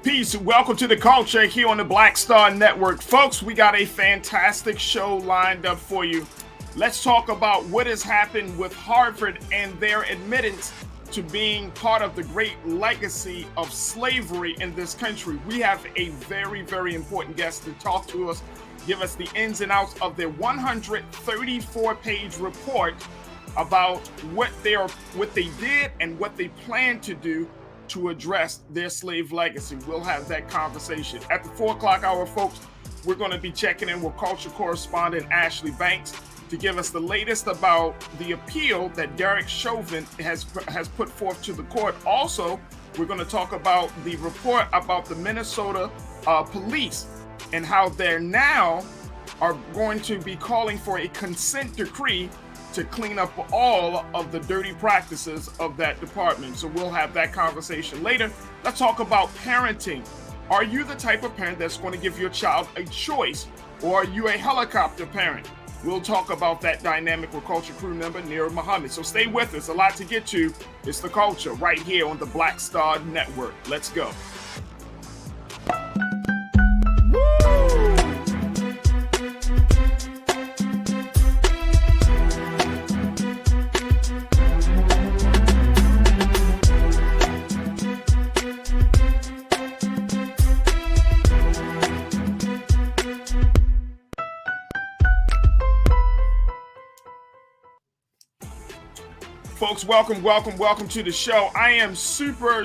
Peace. Welcome to the culture here on the Black Star Network. Folks, we got a fantastic show lined up for you. Let's talk about what has happened with Harvard and their admittance to being part of the great legacy of slavery in this country. We have a very, very important guest to talk to us, give us the ins and outs of their 134-page report about what they did and what they plan to do to address their slave legacy. We'll have that conversation. At the 4 o'clock hour, folks, we're going to be checking in with culture correspondent Ashley Banks to give us the latest about the appeal that Derek Chauvin has put forth to the court. Also, we're going to talk about the report about the Minnesota police and how they're now are going to be calling for a consent decree to clean up all of the dirty practices of that department. So we'll have that conversation later. Let's talk about parenting. Are you the type of parent that's going to give your child a choice, or are you a helicopter parent? We'll talk about that dynamic with Culture crew member Nira Muhammad. So stay with us. A lot to get to. It's the culture right here on the Black Star Network. Let's go. Folks, welcome to the show. I am super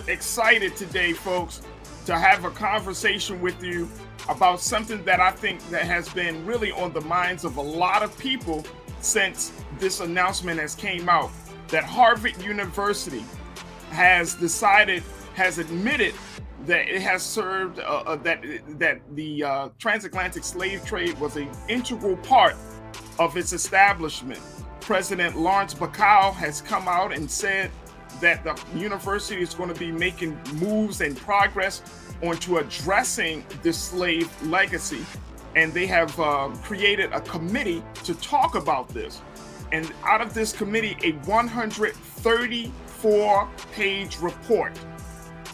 excited today, folks, to have a conversation with you about something that I think that has been really on the minds of a lot of people since this announcement has came out, that Harvard University has admitted that it has served, that the transatlantic slave trade was an integral part of its establishment. President Lawrence Bacow has come out and said that the university is going to be making moves and progress onto addressing this slave legacy. And they have created a committee to talk about this. And out of this committee, a 134-page report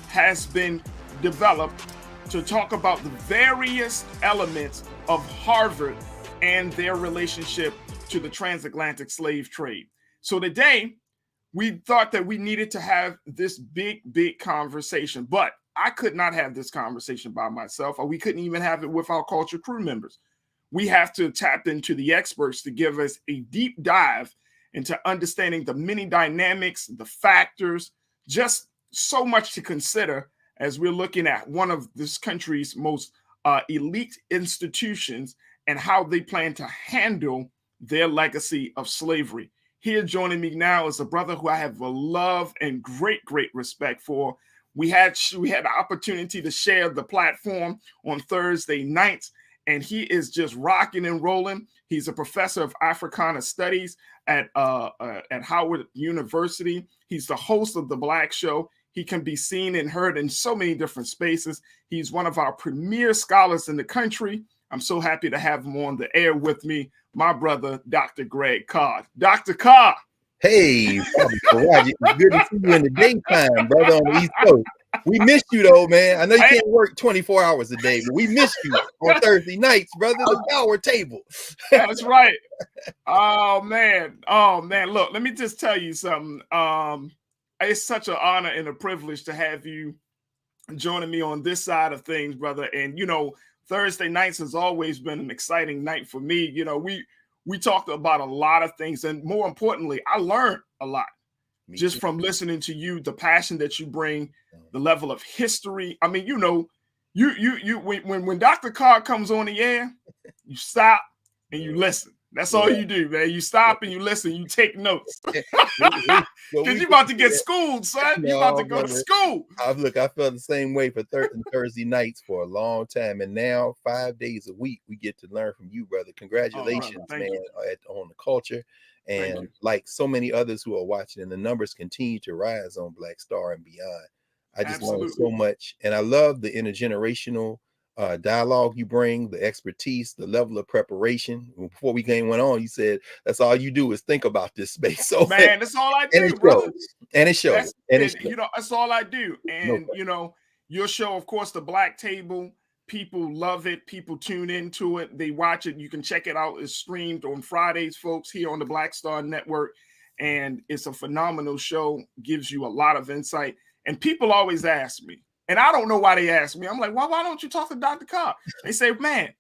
has been developed to talk about the various elements of Harvard and their relationship to the transatlantic slave trade. So today, we thought that we needed to have this big conversation, but I could not have this conversation by myself, or we couldn't even have it with our culture crew members. We have to tap into the experts to give us a deep dive into understanding the many dynamics, the factors, just so much to consider as we're looking at one of this country's most elite institutions and how they plan to handle their legacy of slavery. Here joining me now is a brother who I have a love and great respect for. We had the opportunity to share the platform on Thursday nights, and he is just rocking and rolling. He's a professor of Africana Studies at Howard University. He's the host of The Black Show. He can be seen and heard in so many different spaces. He's one of our premier scholars in the country. I'm so happy to have him on the air with me, my brother, Dr. Greg Carr. Dr. Carr. Hey, Farajii, it's good to see you in the daytime, brother, on the East Coast. We missed you, though, man. I know you can't work 24 hours a day, but we missed you on Thursday nights, brother, the power table. That's right. Oh, man. Look, let me just tell you something. It's such an honor and a privilege to have you joining me on this side of things, brother. And, Thursday nights has always been an exciting night for me. We talked about a lot of things, and more importantly, I learned a lot just from listening to you, the passion that you bring, the level of history. I mean, when Dr. Carr comes on the air, you stop and you listen. That's all you do, man. You stop and you listen. You take notes. Because you're about to get schooled, son. You're about to go to school. I felt the same way for Thursday nights for a long time. And now 5 days a week, we get to learn from you, brother. Congratulations, man, on the culture. And like so many others who are watching, and the numbers continue to rise on Black Star and beyond. I just learned so much. And I love the intergenerational dialogue you bring, the expertise, the level of preparation. Before we went on, you said that's all you do is think about this space. So man, that's all I do, and it shows. And it shows. That's all I do. And your show, of course, the Black Table. People love it. People tune into it. They watch it. You can check it out. It's streamed on Fridays, folks, here on the Black Star Network. And it's a phenomenal show. Gives you a lot of insight. And people always ask me, and I don't know why they ask me. I'm like, why don't you talk to Dr. Carr? They say, man,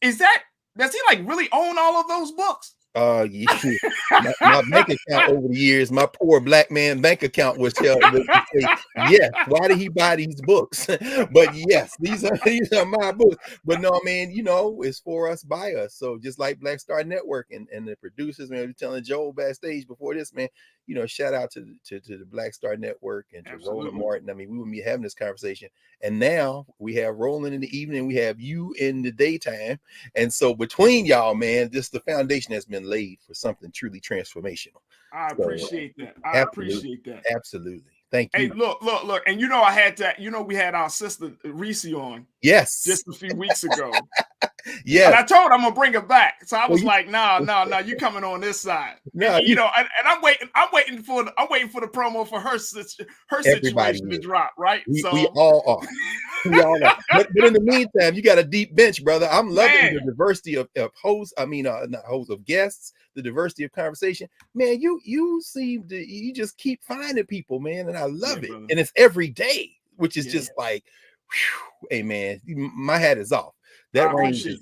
does he like really own all of those books? Yeah. my bank account over the years, my poor black man bank account was held to say, yes, why did he buy these books? But yes, these are my books. But no, man, you know, it's for us, by us. So just like Black Star Network and the producers, man, telling Joel backstage before this, man, you know, shout out to the Black Star Network and to Roland Martin. I mean, we wouldn't be having this conversation. And now we have Roland in the evening, we have you in the daytime. And so between y'all, man, just the foundation has been laid for something truly transformational. I appreciate that. I appreciate that. Absolutely. Thank you. Hey, look. And you know, I had that, you know, we had our sister Reese on. Yes. Just a few weeks ago. Yeah. And I told her I'm gonna bring her back. So I was like, nah, you coming on this side. No, you know, and I'm waiting for the promo for her situation to drop, right? We all are. We all are. But in the meantime, you got a deep bench, brother. I'm loving the diversity of hosts. I mean, not hosts, of guests, the diversity of conversation. Man, you seem to, you just keep finding people, man, and I love it. Brother. And it's every day, which is just like, whew, hey man, my hat is off. That range is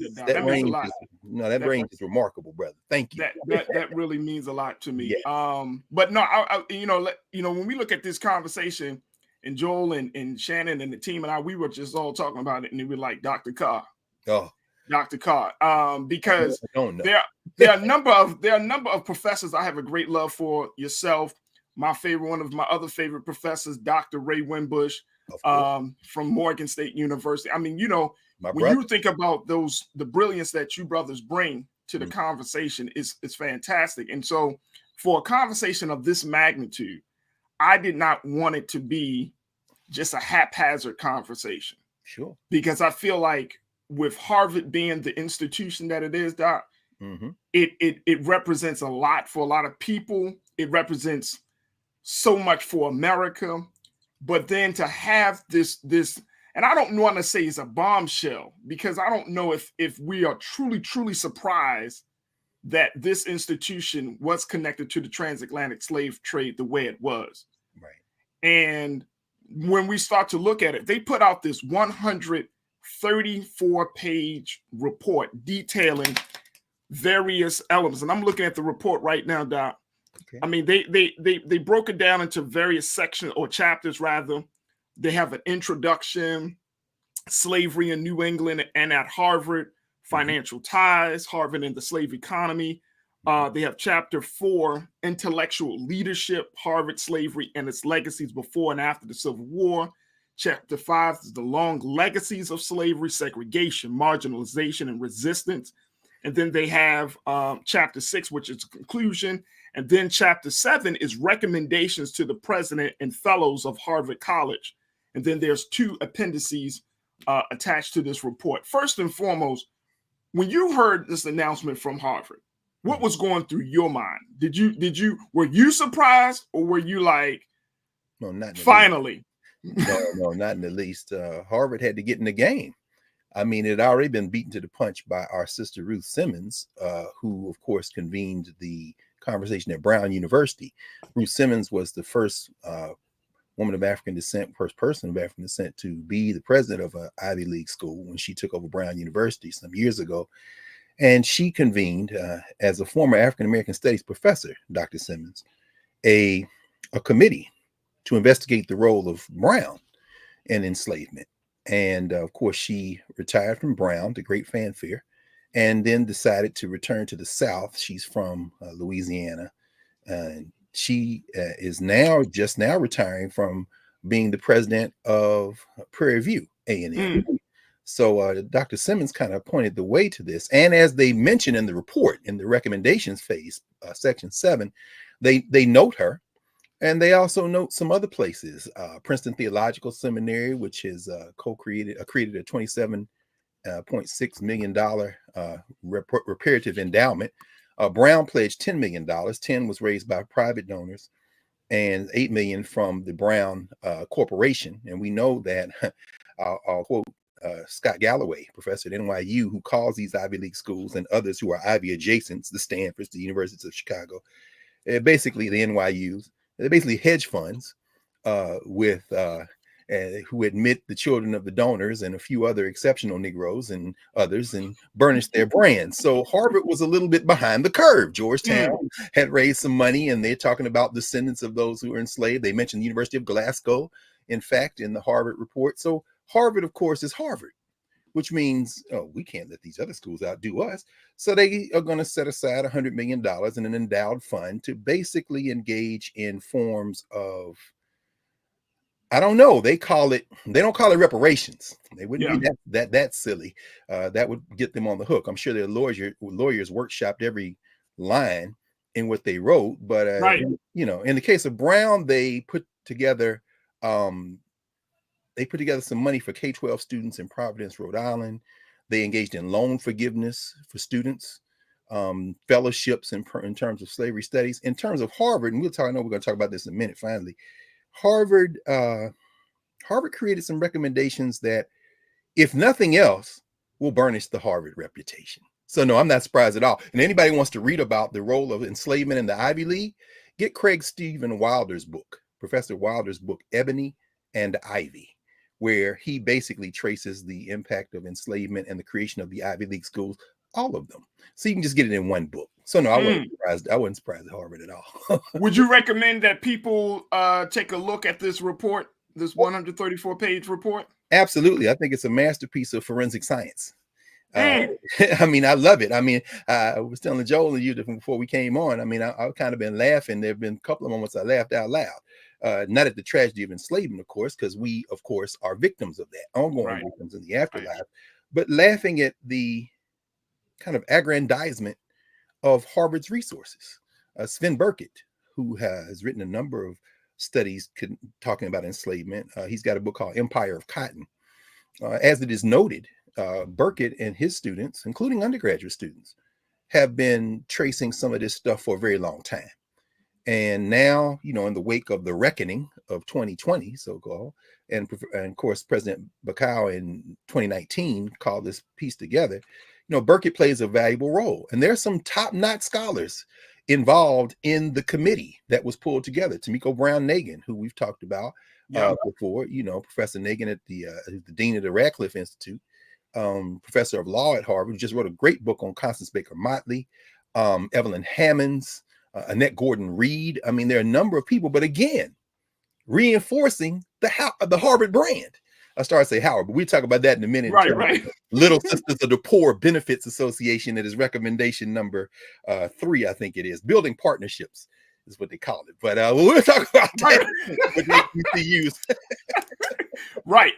remarkable, brother. Thank you. That really means a lot to me. Yeah. But no, I you know, when we look at this conversation, and Joel and Shannon and the team and I, we were just all talking about it, and we were like, Dr. Carr. Oh. Dr. Carr. Because there are a number of professors I have a great love for. Yourself, one of my other favorite professors, Dr. Ray Winbush, from Morgan State University. I mean, you know, you think about the brilliance that you brothers bring to the conversation is fantastic. And so for a conversation of this magnitude, I did not want it to be just a haphazard conversation. Sure. Because I feel like with Harvard being the institution that it is, Doc, it represents a lot for a lot of people. It represents so much for America. But then to have this, and I don't want to say it's a bombshell, because I don't know if we are truly surprised that this institution was connected to the transatlantic slave trade the way it was. Right. And when we start to look at it, they put out this 134-page report detailing various elements. And I'm looking at the report right now, Doc. Okay. I mean, they broke it down into various sections or chapters, rather. They have an introduction, slavery in New England and at Harvard, financial ties, Harvard and the slave economy. They have chapter 4, intellectual leadership, Harvard slavery and its legacies before and after the Civil War. Chapter 5 is the long legacies of slavery, segregation, marginalization, and resistance. And then they have chapter 6, which is a conclusion. And then chapter 7 is recommendations to the president and fellows of Harvard College. And then there's 2 appendices attached to this report. First and foremost, when you heard this announcement from Harvard, what was going through your mind? Were you surprised, or were you like, no, not finally? No, not in the least. Harvard had to get in the game. I mean, it had already been beaten to the punch by our sister Ruth Simmons, who, of course, convened the conversation at Brown University. Ruth Simmons was the first woman of African descent, first person of African descent to be the president of an Ivy League school when she took over Brown University some years ago. And she convened, as a former African-American studies professor, Dr. Simmons, a committee to investigate the role of Brown in enslavement. And of course, she retired from Brown to great fanfare, and then decided to return to the South. She's from Louisiana. And she is just now retiring from being the president of Prairie View A&M. So Dr. Simmons kind of pointed the way to this. And as they mentioned in the report, in the recommendations phase, section 7, they note her. And they also note some other places. Princeton Theological Seminary, which has created a $27.6 million reparative endowment. Brown pledged $10 million. 10 was raised by private donors. and 8 million from the Brown Corporation. And we know that I'll quote Scott Galloway, professor at NYU, who calls these Ivy League schools and others who are Ivy adjacents, the Stanfords, the Universities of Chicago, basically the NYUs, they're basically hedge funds with who admit the children of the donors and a few other exceptional Negroes and others and burnish their brands. So Harvard was a little bit behind the curve. Georgetown had raised some money, and they're talking about descendants of those who were enslaved. They mentioned the University of Glasgow, in fact, in the Harvard report. So Harvard, of course, is Harvard, which means, oh, we can't let these other schools outdo us. So they are going to set aside $100 million in an endowed fund to basically engage in forms of, I don't know, they don't call it reparations. They wouldn't be that silly. That would get them on the hook. I'm sure their lawyers workshopped every line in what they wrote. But, you know, in the case of Brown, they put together some money for K-12 students in Providence, Rhode Island. They engaged in loan forgiveness for students, fellowships in terms of slavery studies. In terms of Harvard, and I know we're going to talk about this in a minute, finally. Harvard created some recommendations that, if nothing else, will burnish the Harvard reputation. So no, I'm not surprised at all. And anybody who wants to read about the role of enslavement in the Ivy League, get Craig Stephen Wilder's book, Professor Wilder's book, Ebony and Ivy, where he basically traces the impact of enslavement and the creation of the Ivy League schools, all of them. So you can just get it in one book. So no, I wasn't surprised at Harvard at all. Would you recommend that people take a look at this report, this 134-page report? Absolutely. I think it's a masterpiece of forensic science. I mean, I love it. I mean, I was telling Joel and you before we came on. I mean, I've kind of been laughing. There have been a couple of moments I laughed out loud. Not at the tragedy of enslavement, of course, because we, of course, are victims of that, ongoing victims in the afterlife, but laughing at the kind of aggrandizement of Harvard's resources. Sven Burkett, who has written a number of studies talking about enslavement, he's got a book called Empire of Cotton. As it is noted, Burkett and his students, including undergraduate students, have been tracing some of this stuff for a very long time. And now, you know, in the wake of the reckoning of 2020, so-called, and of course, President Bacow in 2019 called this piece together, you know, Burkett plays a valuable role. And there's some top-notch scholars involved in the committee that was pulled together. Tamiko Brown-Nagin, who we've talked about before, you know, Professor Nagin at the dean of the Radcliffe Institute, professor of law at Harvard, who just wrote a great book on Constance Baker Motley, Evelyn Hammonds, Annette Gordon-Reed. I mean, there are a number of people, but again, reinforcing the Harvard brand. I started to say Howard, but we'll talk about that in a minute. Right. Little Sisters of the Poor Benefits Association, that is recommendation number 3, I think it is. Building partnerships is what they call it. But we'll talk about that with HBCUs. Right.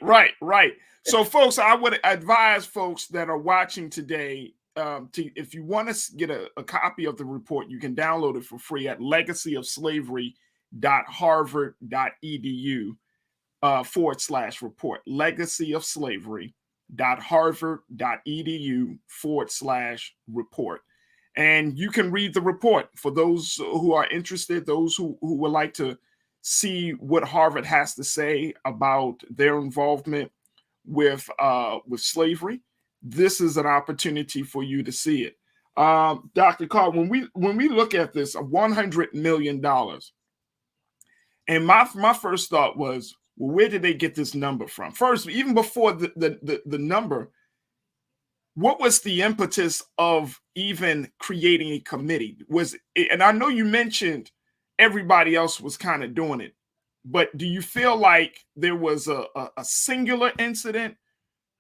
So, folks, I would advise folks that are watching today, if you want to get a copy of the report, you can download it for free at legacyofslavery.harvard.edu /report. legacyofslavery.harvard.edu /report. And you can read the report for those who are interested, those who would like to see what Harvard has to say about their involvement with slavery. This is an opportunity for you to see it. Dr. Carr, when we look at this, $100 million, and my first thought was, well, where did they get this number from? First, even before the number, what was the impetus of even creating a committee? And I know you mentioned everybody else was kind of doing it, but do you feel like there was a singular incident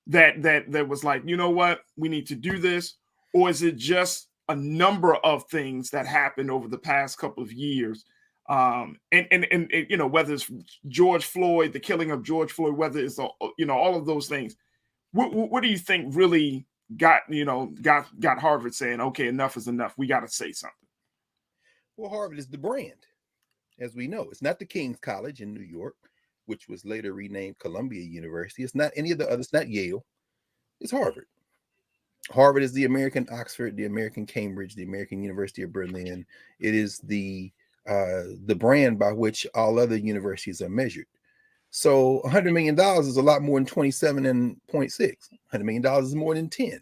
that was like, you know what, we need to do this? Or is it just a number of things that happened over the past couple of years? And you know, whether it's George Floyd, the killing of George Floyd, whether it's all of those things, what do you think really got Harvard saying, okay, enough is enough, we got to say something? Well, Harvard is the brand, as we know. It's not the King's College in New York, which was later renamed Columbia University. It's not any of the others. It's not Yale. It's Harvard. Harvard is the American Oxford, the American Cambridge, the American University of Berlin. It is the the brand by which all other universities are measured. So $100 million is a lot more than 27.6. $100 million is more than 10.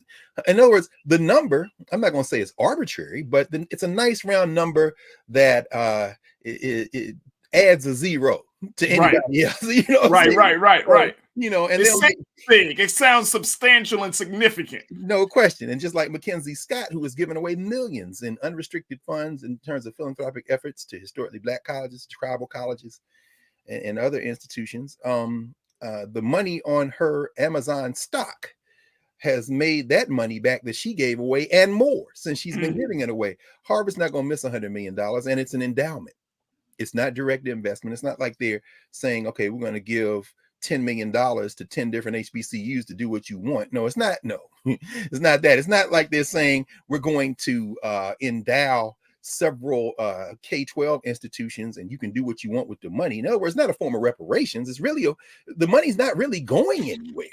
In other words, the number, I'm not going to say it's arbitrary, but it's a nice round number that it adds a zero to anybody else. You know, right. You know, and it sounds big. It sounds substantial and significant. No question. And just like Mackenzie Scott, who was giving away millions in unrestricted funds in terms of philanthropic efforts to historically Black colleges, tribal colleges, and other institutions, the money on her Amazon stock has made that money back that she gave away and more since she's been giving it away. Harvard's not going to miss $100 million, and it's an endowment. It's not direct investment. It's not like they're saying, okay, we're going to give $10 million to 10 different HBCUs to do what you want. No, it's not. No, it's not that. It's not like they're saying we're going to endow several K-12 institutions and you can do what you want with the money. In other words, it's not a form of reparations. It's really the money's not really going anywhere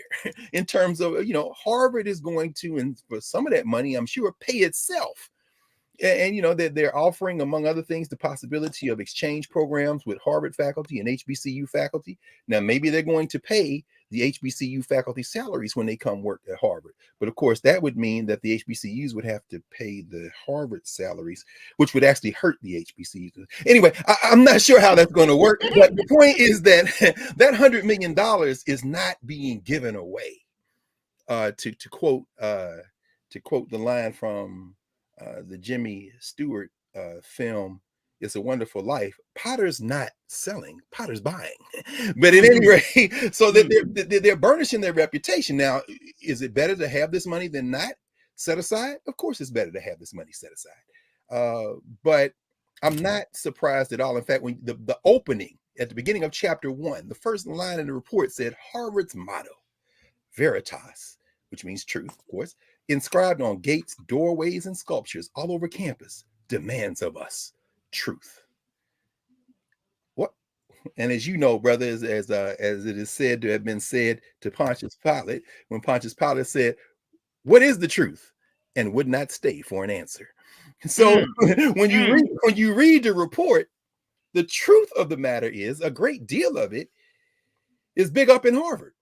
in terms of, you know, Harvard is going to, and for some of that money, I'm sure, pay itself. And you know, they're offering, among other things, the possibility of exchange programs with Harvard faculty and HBCU faculty. Now, maybe they're going to pay the HBCU faculty salaries when they come work at Harvard. But of course, that would mean that the HBCUs would have to pay the Harvard salaries, which would actually hurt the HBCUs. Anyway, I'm not sure how that's going to work. But the point is that that $100 million is not being given away. To quote the line from the Jimmy Stewart film, It's a Wonderful Life, Potter's not selling, Potter's buying. But at any rate, so that they're burnishing their reputation. Now, is it better to have this money than not set aside? Of course, it's better to have this money set aside. But I'm not surprised at all. In fact, when the opening at the beginning of chapter 1, the first line in the report said Harvard's motto, Veritas, which means truth, of course, inscribed on gates, doorways, and sculptures all over campus, demands of us truth. What? And as you know, brothers, as it is said to have been said to Pontius Pilate, when Pontius Pilate said, "What is the truth?" and would not stay for an answer. So when you read the report, the truth of the matter is a great deal of it is big up in Harvard.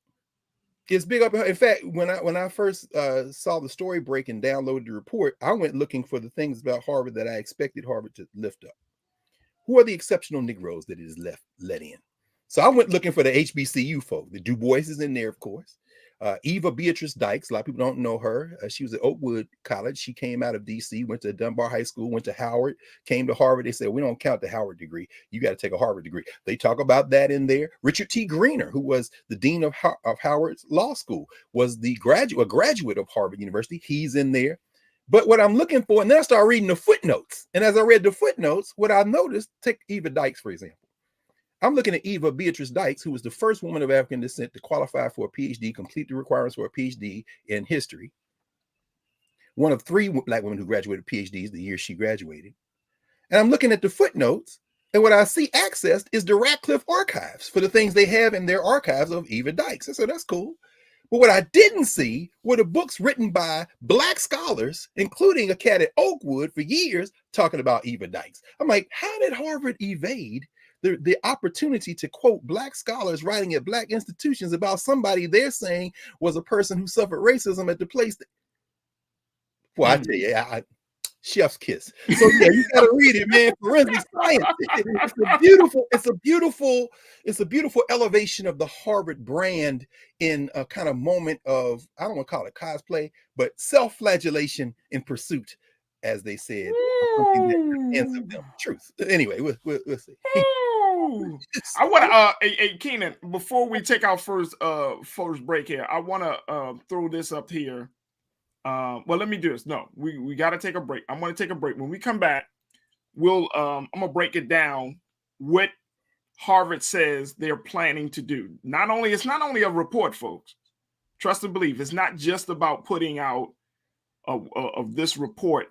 It's big up. In fact, when I first saw the story break and downloaded the report, I went looking for the things about Harvard that I expected Harvard to lift up. Who are the exceptional Negroes that it is let in? So I went looking for the HBCU folk. The Du Bois is in there, of course. Eva Beatrice Dykes, a lot of people don't know her. She was at Oakwood College. She came out of DC, went to Dunbar High School, went to Howard, came to Harvard. They said, we don't count the Howard degree. You got to take a Harvard degree. They talk about that in there. Richard T. Greener, who was the dean of Howard's Law School, was a graduate of Harvard University. He's in there. But what I'm looking for, and then I started reading the footnotes. And as I read the footnotes, what I noticed, take Eva Dykes, for example. I'm looking at Eva Beatrice Dykes, who was the first woman of African descent to qualify for a PhD, complete the requirements for a PhD in history. One of 3 Black women who graduated PhDs the year she graduated. And I'm looking at the footnotes, and what I see accessed is the Radcliffe archives for the things they have in their archives of Eva Dykes. I said, that's cool. But what I didn't see were the books written by Black scholars, including a cat at Oakwood for years, talking about Eva Dykes. I'm like, how did Harvard evade the opportunity to quote Black scholars writing at Black institutions about somebody they're saying was a person who suffered racism at the place that, well, I tell you, chef's kiss. So yeah, you got to read it, man. Forensic science. It's a beautiful elevation of the Harvard brand in a kind of moment of, I don't want to call it cosplay, but self-flagellation in pursuit, as they said, something that ends of them truth. Anyway, we'll see. I want to, Keenan, before we take our first break here, I want to throw this up here. Well, let me do this. No, we got to take a break. I'm going to take a break. When we come back, I'm going to break it down what Harvard says they're planning to do. It's not only a report, folks. Trust and believe. It's not just about putting out of this report.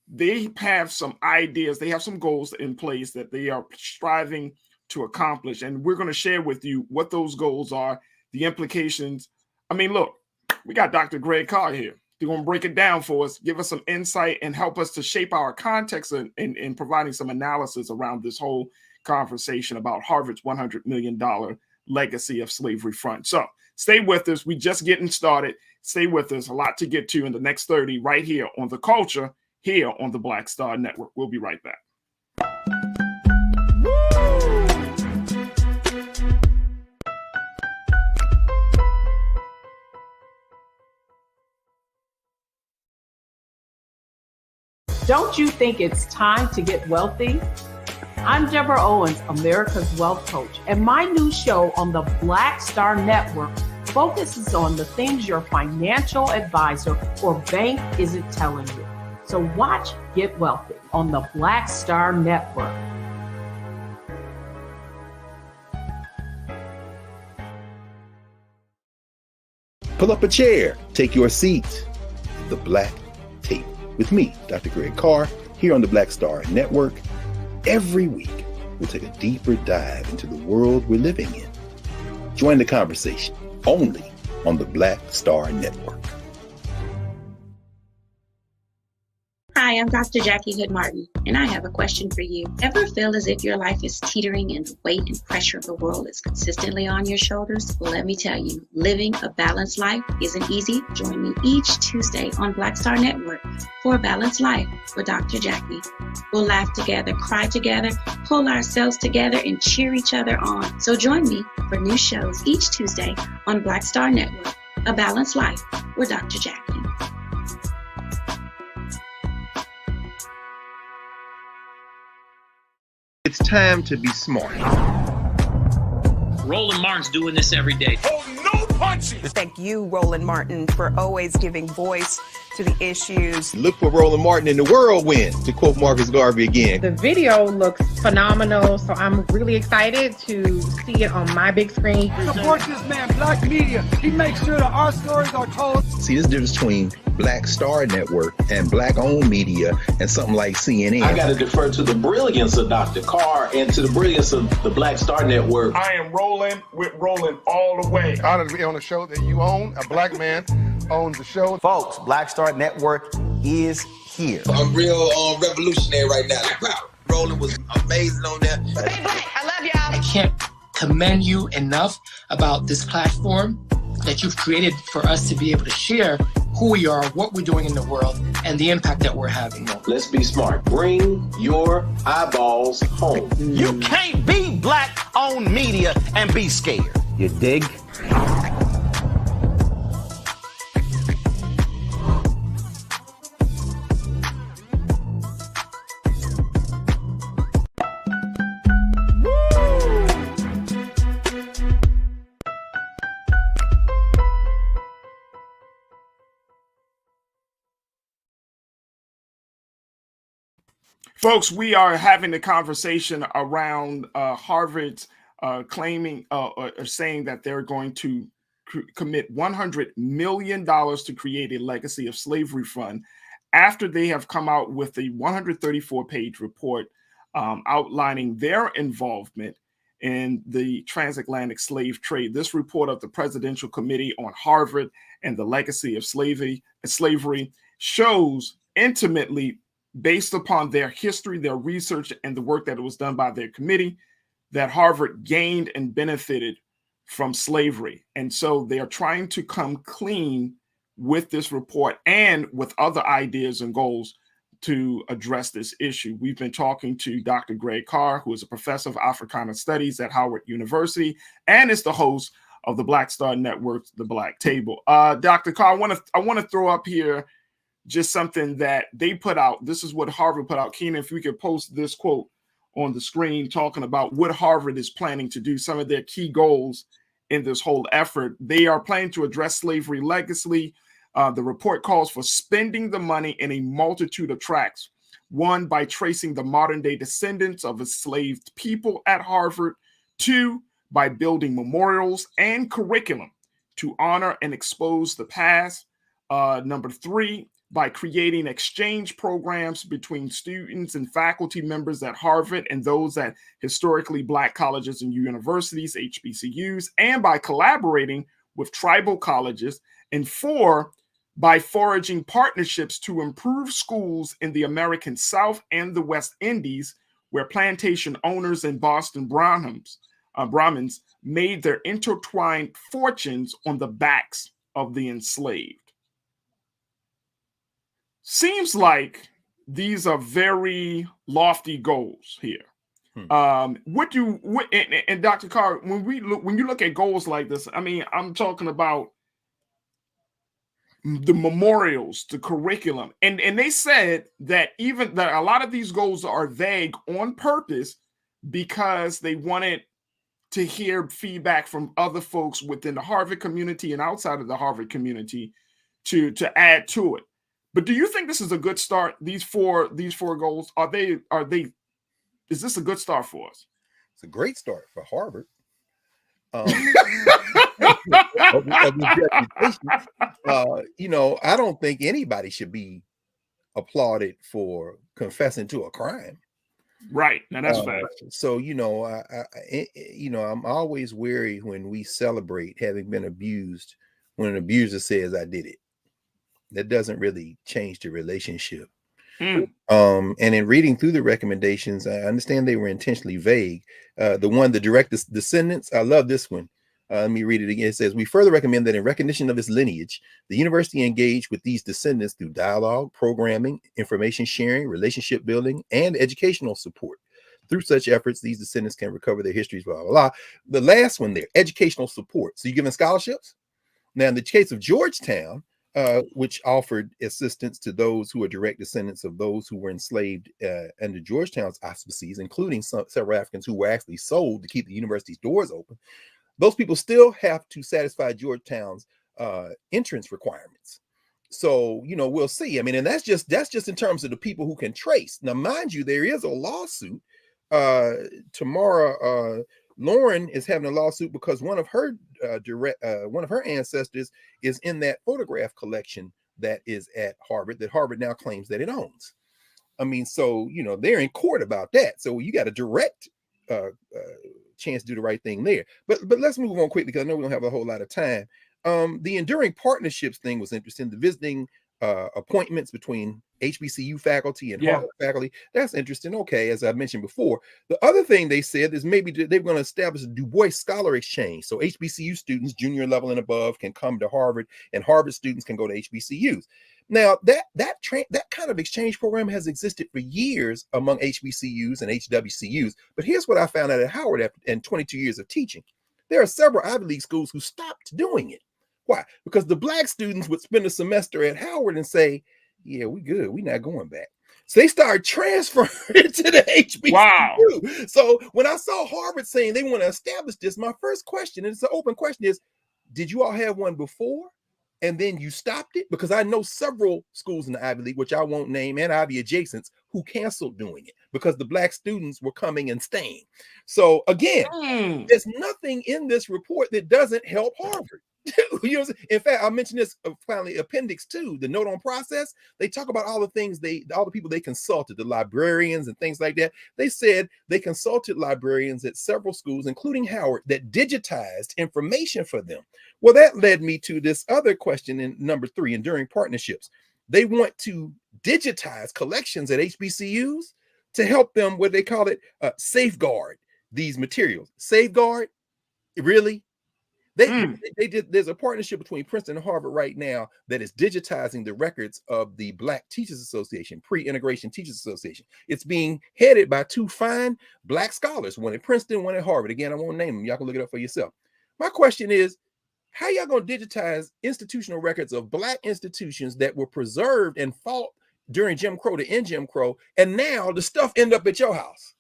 They have some ideas. They have some goals in place that they are striving to accomplish. And we're going to share with you what those goals are, the implications. I mean, look, we got Dr. Greg Carr here. They're going to break it down for us, give us some insight, and help us to shape our context in providing some analysis around this whole conversation about Harvard's $100 million legacy of slavery fund. So stay with us. We just getting started. Stay with us. A lot to get to in the next 30 right here on The Culture, here on the Black Star Network. We'll be right back. Don't you think it's time to get wealthy? I'm Deborah Owens, America's Wealth Coach, and my new show on the Black Star Network focuses on the things your financial advisor or bank isn't telling you. So watch Get Wealthy on the Black Star Network. Pull up a chair, take your seat. The Black Table with me, Dr. Greg Carr, here on the Black Star Network. Every week, we'll take a deeper dive into the world we're living in. Join the conversation only on the Black Star Network. Hi, I'm Dr. Jackie Hood Martin, and I have a question for you. Ever feel as if your life is teetering and the weight and pressure of the world is consistently on your shoulders? Well, let me tell you, living a balanced life isn't easy. Join me each Tuesday on Black Star Network for A Balanced Life with Dr. Jackie. We'll laugh together, cry together, pull ourselves together, and cheer each other on. So join me for new shows each Tuesday on Black Star Network, A Balanced Life with Dr. Jackie. It's time to be smart. Roland Martin's doing this every day. Oh, no punching! Thank you, Roland Martin, for always giving voice to the issues. Look for Roland Martin in the whirlwind, to quote Marcus Garvey again. The video looks phenomenal, so I'm really excited to see it on my big screen. Support this man, Black Media. He makes sure that our stories are told. See, this difference between Black Star Network and Black-owned media and something like CNN. I got to defer to the brilliance of Dr. Carr and to the brilliance of the Black Star Network. I am rolling with Roland all the way. Honored to be on a show that you own. A black man owns the show. Folks, Black Star Network is here. I'm real revolutionary right now. Roland was amazing on there. Stay black. I love y'all. I can't commend you enough about this platform that you've created for us to be able to share who we are, what we're doing in the world, and the impact that we're having. Let's be smart. Bring your eyeballs home. You can't be Black-owned media and be scared. You dig? Folks, we are having a conversation around Harvard's claiming or saying that they're going to commit $100 million to create a legacy of slavery fund after they have come out with a 134-page report outlining their involvement in the transatlantic slave trade. This report of the Presidential Committee on Harvard and the Legacy of Slavery shows intimately, based upon their history, their research, and the work that was done by their committee, that Harvard gained and benefited from slavery. And so they are trying to come clean with this report and with other ideas and goals to address this issue. We've been talking to Dr. Greg Carr, who is a professor of Africana Studies at Howard University and is the host of the Black Star Network's The Black Table. Dr. Carr, I want to throw up here just something that they put out. This is what Harvard put out. Keenan, if we could post this quote on the screen, talking about what Harvard is planning to do, some of their key goals in this whole effort. They are planning to address slavery legacy. The report calls for spending the money in a multitude of tracks. One, by tracing the modern day descendants of enslaved people at Harvard. Two, by building memorials and curriculum to honor and expose the past. Number three, by creating exchange programs between students and faculty members at Harvard and those at historically Black colleges and universities, HBCUs, and by collaborating with tribal colleges. And four, by foraging partnerships to improve schools in the American South and the West Indies, where plantation owners and Boston Brahmins made their intertwined fortunes on the backs of the enslaved. Seems like these are very lofty goals here. And Dr. Carr, when you look at goals like this, I mean, I'm talking about the memorials, the curriculum, and they said that a lot of these goals are vague on purpose because they wanted to hear feedback from other folks within the Harvard community and outside of the Harvard community to add to it. But do you think this is a good start? These four goals, is this a good start for us? It's a great start for Harvard. I don't think anybody should be applauded for confessing to a crime. Right. Now that's fact. So, I'm always wary when we celebrate having been abused, when an abuser says I did it. That doesn't really change the relationship. And in reading through the recommendations, I understand they were intentionally vague. The direct descendants, I love this one. Let me read it again. It says, we further recommend that in recognition of its lineage, the university engage with these descendants through dialogue, programming, information sharing, relationship building, and educational support. Through such efforts, these descendants can recover their histories, blah, blah, blah. The last one there, educational support. So you're giving scholarships? Now, in the case of Georgetown, which offered assistance to those who are direct descendants of those who were enslaved under Georgetown's auspices, including several Africans who were actually sold to keep the university's doors open, those people still have to satisfy Georgetown's entrance requirements. So, we'll see. I mean, and that's just in terms of the people who can trace. Now, mind you, there is a lawsuit. Tamara Lauren is having a lawsuit because one of her ancestors is in that photograph collection that is at Harvard, that Harvard now claims that it owns. I mean, so they're in court about that. So you got a direct chance to do the right thing there. But let's move on quickly because I know we don't have a whole lot of time. The enduring partnerships thing was interesting. The visiting appointments between HBCU faculty and Harvard faculty, that's interesting. Okay, as I mentioned before, the other thing they said is maybe they're going to establish a Du Bois Scholar Exchange. So HBCU students, junior level and above, can come to Harvard, and Harvard students can go to HBCUs. Now, that kind of exchange program has existed for years among HBCUs and HWCUs. But here's what I found out at Howard after 22 years of teaching. There are several Ivy League schools who stopped doing it. Why? Because the Black students would spend a semester at Howard and say, yeah, we good. We're not going back. So they started transferring to the HBCU. Wow. So when I saw Harvard saying they want to establish this, my first question, and it's an open question, is, did you all have one before and then you stopped it? Because I know several schools in the Ivy League, which I won't name, and Ivy adjacents, who canceled doing it because the Black students were coming and staying. So again, there's nothing in this report that doesn't help Harvard. In fact, I mentioned this finally, Appendix 2, the note on process. They talk about all the things all the people they consulted, the librarians and things like that. They said they consulted librarians at several schools, including Howard, that digitized information for them. Well, that led me to this other question in number 3, enduring partnerships. They want to digitize collections at HBCUs to help them, what they call it, safeguard these materials. Safeguard? Really? They did. There's a partnership between Princeton and Harvard right now that is digitizing the records of the Black Teachers Association, Pre-Integration Teachers Association. It's being headed by 2 fine Black scholars, one at Princeton, one at Harvard. Again, I won't name them. Y'all can look it up for yourself. My question is, how y'all going to digitize institutional records of Black institutions that were preserved and fought during Jim Crow to end Jim Crow, and now the stuff end up at your house?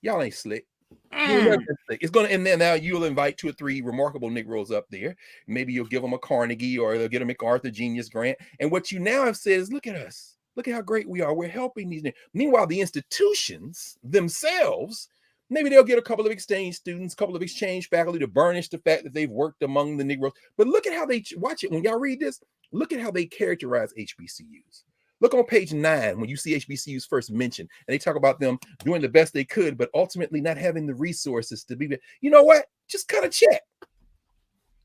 Y'all ain't slick. It's gonna, and then now you'll invite 2 or 3 remarkable Negroes up there. Maybe you'll give them a Carnegie or they'll get a MacArthur Genius Grant. And what you now have said is, look at us. Look at how great we are. We're helping these. Meanwhile, the institutions themselves, maybe they'll get a couple of exchange students, a couple of exchange faculty to burnish the fact that they've worked among the Negroes. But look at how they watch it. When y'all read this, look at how they characterize HBCUs. Look on page 9 when you see HBCUs first mentioned, and they talk about them doing the best they could, but ultimately not having the resources to be. You know what? Just cut a check.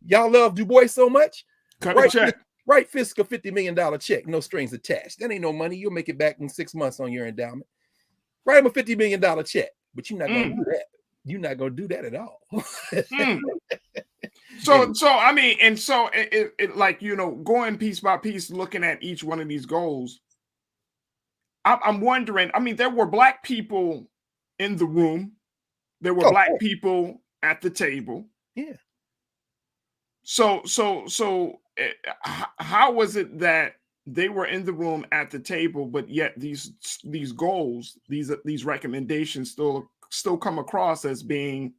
Y'all love Du Bois so much. Cut a check. Write Fisk a $50 million check, no strings attached. That ain't no money. You'll make it back in 6 months on your endowment. Write him a $50 million check, but you're not going to do that. You're not going to do that at all. So I mean, and so it like, you know, going piece by piece, looking at each one of these goals, I'm wondering, I mean, there were Black people in the room. There were Black people at the table. Yeah. So how was it that they were in the room at the table, but yet these goals, these recommendations still come across as being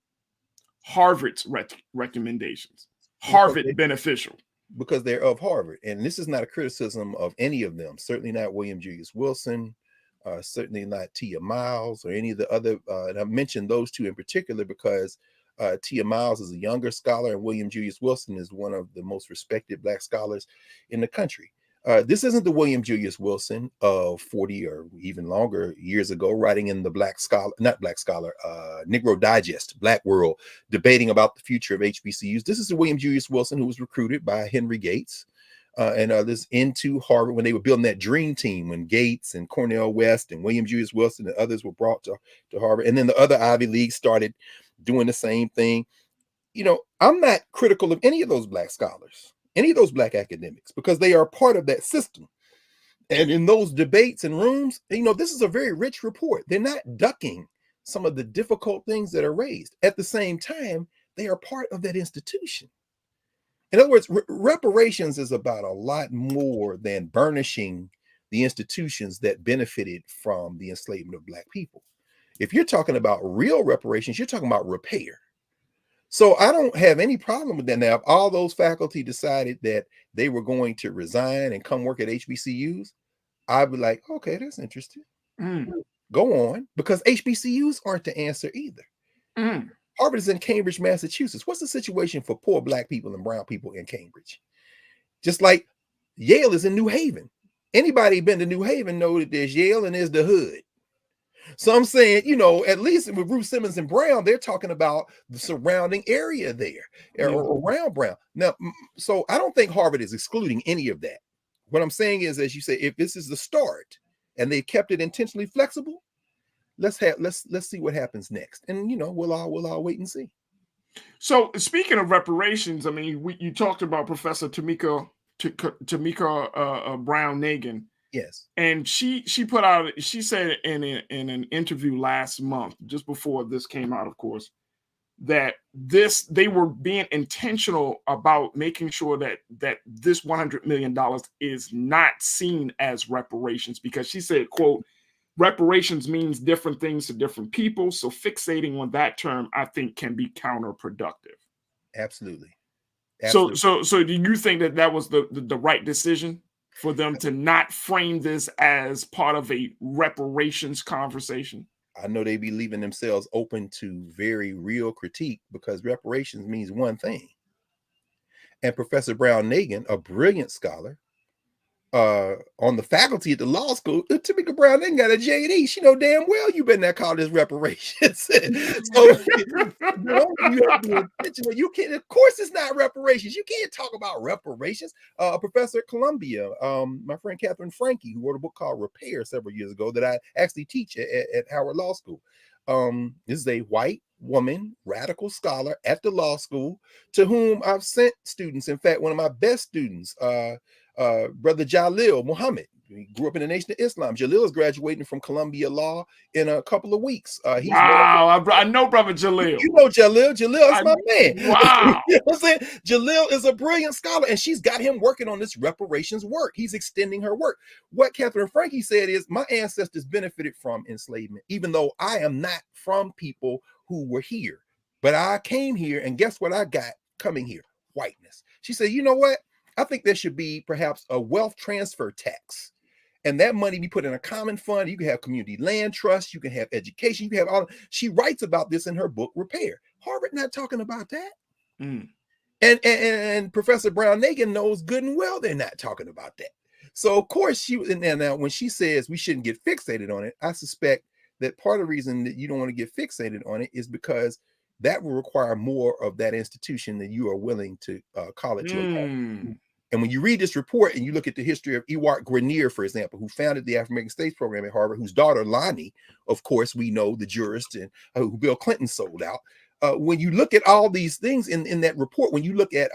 Harvard's recommendations, Harvard beneficial? Because they're of Harvard. And this is not a criticism of any of them. Certainly not William Julius Wilson, certainly not Tia Miles or any of the other. And I mentioned those two in particular because Tia Miles is a younger scholar and William Julius Wilson is one of the most respected Black scholars in the country. This isn't the William Julius Wilson of 40 or even longer years ago, writing in the Negro Digest, Black World, debating about the future of HBCUs. This is the William Julius Wilson who was recruited by Henry Gates and others into Harvard when they were building that dream team, when Gates and Cornel West and William Julius Wilson and others were brought to Harvard. And then the other Ivy Leagues started doing the same thing. You know, I'm not critical of any of those Black scholars, any of those Black academics, because they are part of that system. And in those debates and rooms, you know, this is a very rich report. They're not ducking some of the difficult things that are raised. At the same time, they are part of that institution. In other words, reparations is about a lot more than burnishing the institutions that benefited from the enslavement of Black people. If you're talking about real reparations, you're talking about repair. So I don't have any problem with that. Now, if all those faculty decided that they were going to resign and come work at HBCUs, I'd be like, okay, that's interesting. Go on, because HBCUs aren't the answer either. Harvard is in Cambridge, Massachusetts. What's the situation for poor Black people and brown people in Cambridge? Just like Yale is in New Haven. Anybody been to New Haven know that there's Yale and there's the hood. So I'm saying, you know, at least with Ruth Simmons and Brown, they're talking about the surrounding area there or around Brown. Now, so I don't think Harvard is excluding any of that. What I'm saying is, as you say, if this is the start and they kept it intentionally flexible, let's see what happens next. And, you know, we'll all wait and see. So speaking of reparations, I mean, you talked about Professor Tamika Brown-Nagin. Yes. And she said in an interview last month, just before this came out, of course, that they were being intentional about making sure that this $100 million is not seen as reparations, because she said, quote, reparations means different things to different people. So fixating on that term, I think, can be counterproductive. Absolutely. So do you think that was the right decision for them to not frame this as part of a reparations conversation? I know they be leaving themselves open to very real critique, because reparations means one thing. And Professor Brown-Nagin, a brilliant scholar, on the faculty at the law school, Tamika Brown-Nagin got a JD. She know damn well you better not call this reparations. So you have to be intentional. You can't, of course it's not reparations. You can't talk about reparations. A professor at Columbia, my friend Catherine Frankie, who wrote a book called Repair several years ago that I actually teach at Howard Law School. This is a white woman, radical scholar at the law school, to whom I've sent students. In fact, one of my best students, Brother Jalil Muhammad. He grew up in the Nation of Islam. Jalil is graduating from Columbia Law in a couple of weeks. Wow, I know Brother Jalil. You know Jalil. Jalil is my man. Wow. You know what I'm saying? Jalil is a brilliant scholar, and she's got him working on this reparations work. He's extending her work. What Catherine Frankie said is, my ancestors benefited from enslavement, even though I am not from people who were here. But I came here, and guess what I got coming here? Whiteness. She said, you know what? I think there should be perhaps a wealth transfer tax, and that money be put in a common fund. You can have community land trust, you can have education, you can have all. She writes about this in her book Repair. Harvard not talking about that. And Professor Brown-Nagin knows good and well they're not talking about that. So of course now when she says we shouldn't get fixated on it, I suspect that part of the reason that you don't want to get fixated on it is because that will require more of that institution than you are willing to call it. And when you read this report and you look at the history of Ewart Grenier, for example, who founded the African American Studies program at Harvard, whose daughter Lonnie, of course, we know, the jurist, and who Bill Clinton sold out. When you look at all these things in that report, when you look at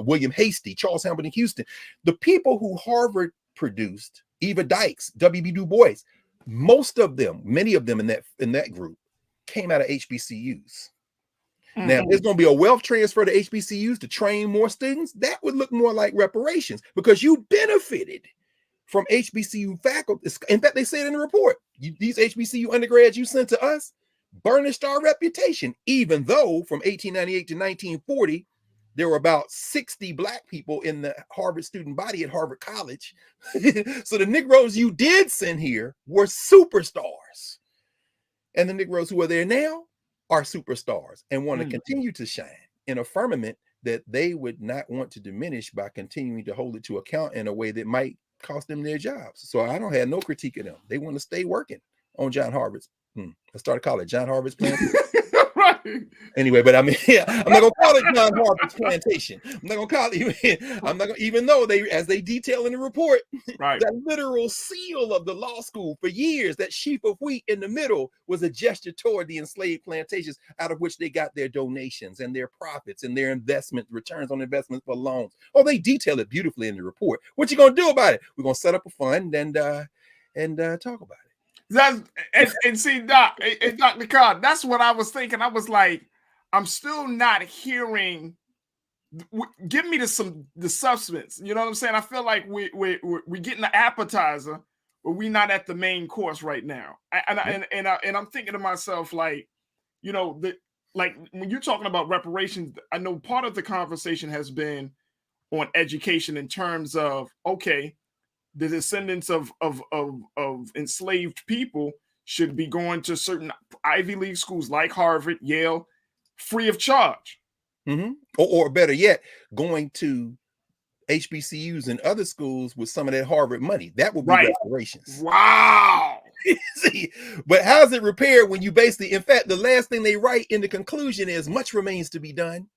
William Hastie, Charles Hamilton Houston, the people who Harvard produced, Eva Dykes, W.B. Du Bois, most of them, many of them in that group came out of HBCUs. Now, if there's going to be a wealth transfer to HBCUs to train more students, that would look more like reparations, because you benefited from HBCU faculty. In fact, they said in the report, these HBCU undergrads you sent to us burnished our reputation, even though from 1898 to 1940, there were about 60 Black people in the Harvard student body at Harvard College. So the Negroes you did send here were superstars. And the Negroes who are there now are superstars and want to continue to shine in a firmament that they would not want to diminish by continuing to hold it to account in a way that might cost them their jobs. So I don't have no critique of them. They want to stay working on John Harvard's. Let's start a college, John Harvard's plantation. Right. Anyway, but I mean, I'm not gonna call it John Harvard's plantation. I'm not gonna call it. I'm not gonna, even though as they detail in the report, right, that literal seal of the law school for years, that sheaf of wheat in the middle was a gesture toward the enslaved plantations, out of which they got their donations and their profits and their investment returns on investments for loans. Oh, they detail it beautifully in the report. What you gonna do about it? We're gonna set up a fund and talk about it. And see, Doc, and Dr. Carr, that's what I was thinking. I was like, I'm still not hearing. Give me the substance. You know what I'm saying? I feel like we're getting the appetizer, but we're not at the main course right now. And I'm thinking to myself, like, you know, like when you're talking about reparations, I know part of the conversation has been on education in terms of, okay, the descendants of enslaved people should be going to certain Ivy League schools like Harvard, Yale, free of charge. Or better yet, going to HBCUs and other schools with some of that Harvard money. That would be reparations. Wow. See, but how's it repaired when you basically, in fact, the last thing they write in the conclusion is much remains to be done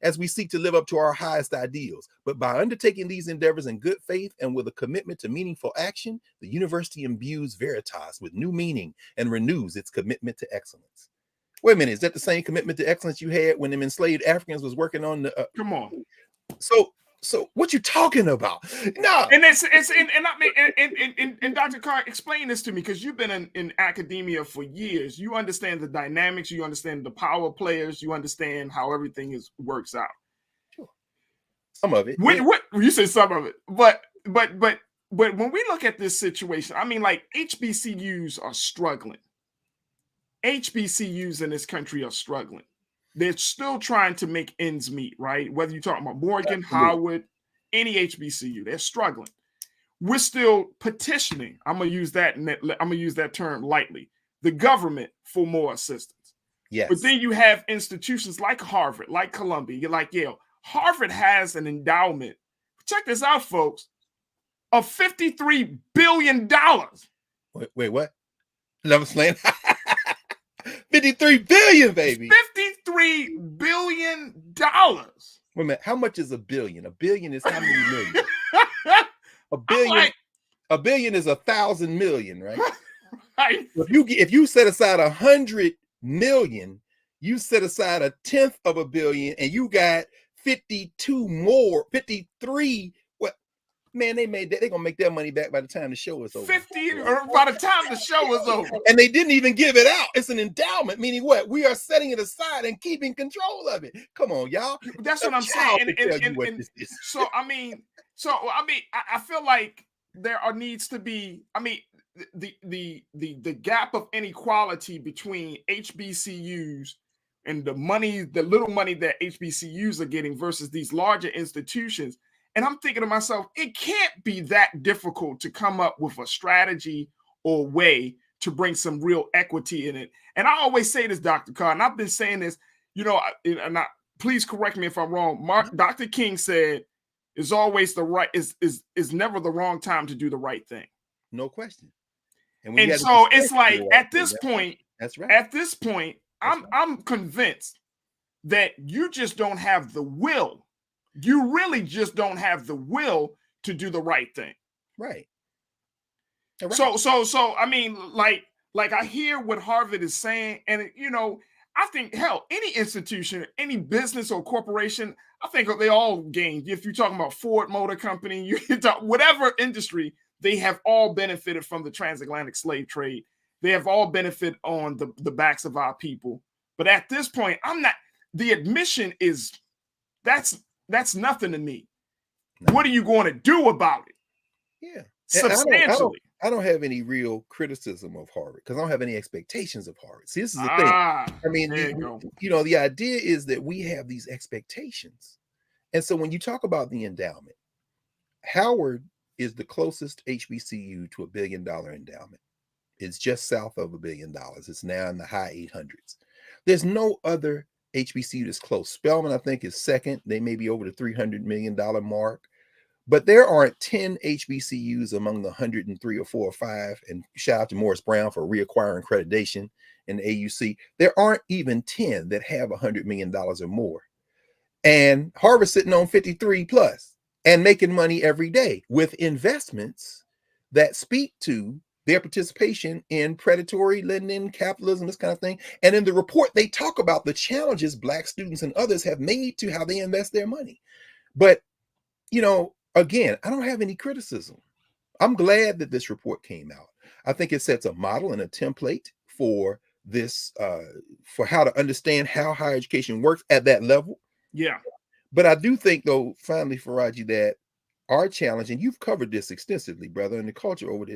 as we seek to live up to our highest ideals. But by undertaking these endeavors in good faith and with a commitment to meaningful action, the university imbues Veritas with new meaning and renews its commitment to excellence. Wait a minute, is that the same commitment to excellence you had when them enslaved Africans was working on the? Come on. So what you talking about? No, and and Dr. Carr, explain this to me, because you've been in academia for years. You understand the dynamics, you understand the power players, you understand how everything works out. Sure. Some of it. What you say some of it, but when we look at this situation, I mean, like HBCUs are struggling. HBCUs in this country are struggling. They're still trying to make ends meet, right? Whether you're talking about Morgan, Howard, any HBCU, they're struggling. We're still petitioning. I'm gonna use that term lightly. The government for more assistance. Yes. But then you have institutions like Harvard, like Columbia, like Yale. Harvard has an endowment. Check this out, folks, of $53 billion. Wait, what? Love slam. 53 billion, baby. $53 billion. Wait a minute, how much is a billion? A billion is how many million? A billion is 1,000 million, right? Right. If you set aside 100 million, you set aside 1/10 of a billion, and you got 53. Man, they're gonna make their money back by the time the show is over. 50, or by the time the show is over. And they didn't even give it out. It's an endowment, meaning what? We are setting it aside and keeping control of it. Come on, y'all. That's what I'm saying. So I feel like there needs to be. I mean, the gap of inequality between HBCUs and the little money that HBCUs are getting versus these larger institutions. And I'm thinking to myself, it can't be that difficult to come up with a strategy or way to bring some real equity in it. And I always say this, Dr. Carr, and I've been saying this, you know, please correct me if I'm wrong. Dr. King said, "Is always the right is never the wrong time to do the right thing." No question. And so it's like at this point, that's right. At this point, I'm convinced that you just don't have the will You really just don't have the will to do the right thing. Right. So I mean, like I hear what Harvard is saying, and I think hell, any institution, any business or corporation, I think they all gain. If you're talking about Ford Motor Company, you talk whatever industry, they have all benefited from the transatlantic slave trade. They have all benefited on the backs of our people. But at this point, the admission is that's nothing to me. No. What are you going to do about it? Yeah. Substantially. I don't have any real criticism of Harvard because I don't have any expectations of Harvard. See, this is the thing. I mean, the idea is that we have these expectations. And so when you talk about the endowment, Howard is the closest HBCU to $1 billion endowment. It's just south of $1 billion. It's now in the high 800s. There's no other HBCU that's close. Spelman, I think, is second. They may be over the $300 million mark. But there aren't 10 HBCUs among the 103 or 4 or 5. And shout out to Morris Brown for reacquiring accreditation in the AUC. There aren't even 10 that have $100 million or more. And Harvard's sitting on 53 plus and making money every day with investments that speak to their participation in predatory lending, capitalism, this kind of thing. And in the report, they talk about the challenges Black students and others have made to how they invest their money. But, again, I don't have any criticism. I'm glad that this report came out. I think it sets a model and a template for this, for how to understand how higher education works at that level. Yeah. But I do think, though, finally, Farajii, that our challenge, and you've covered this extensively, brother, in the culture over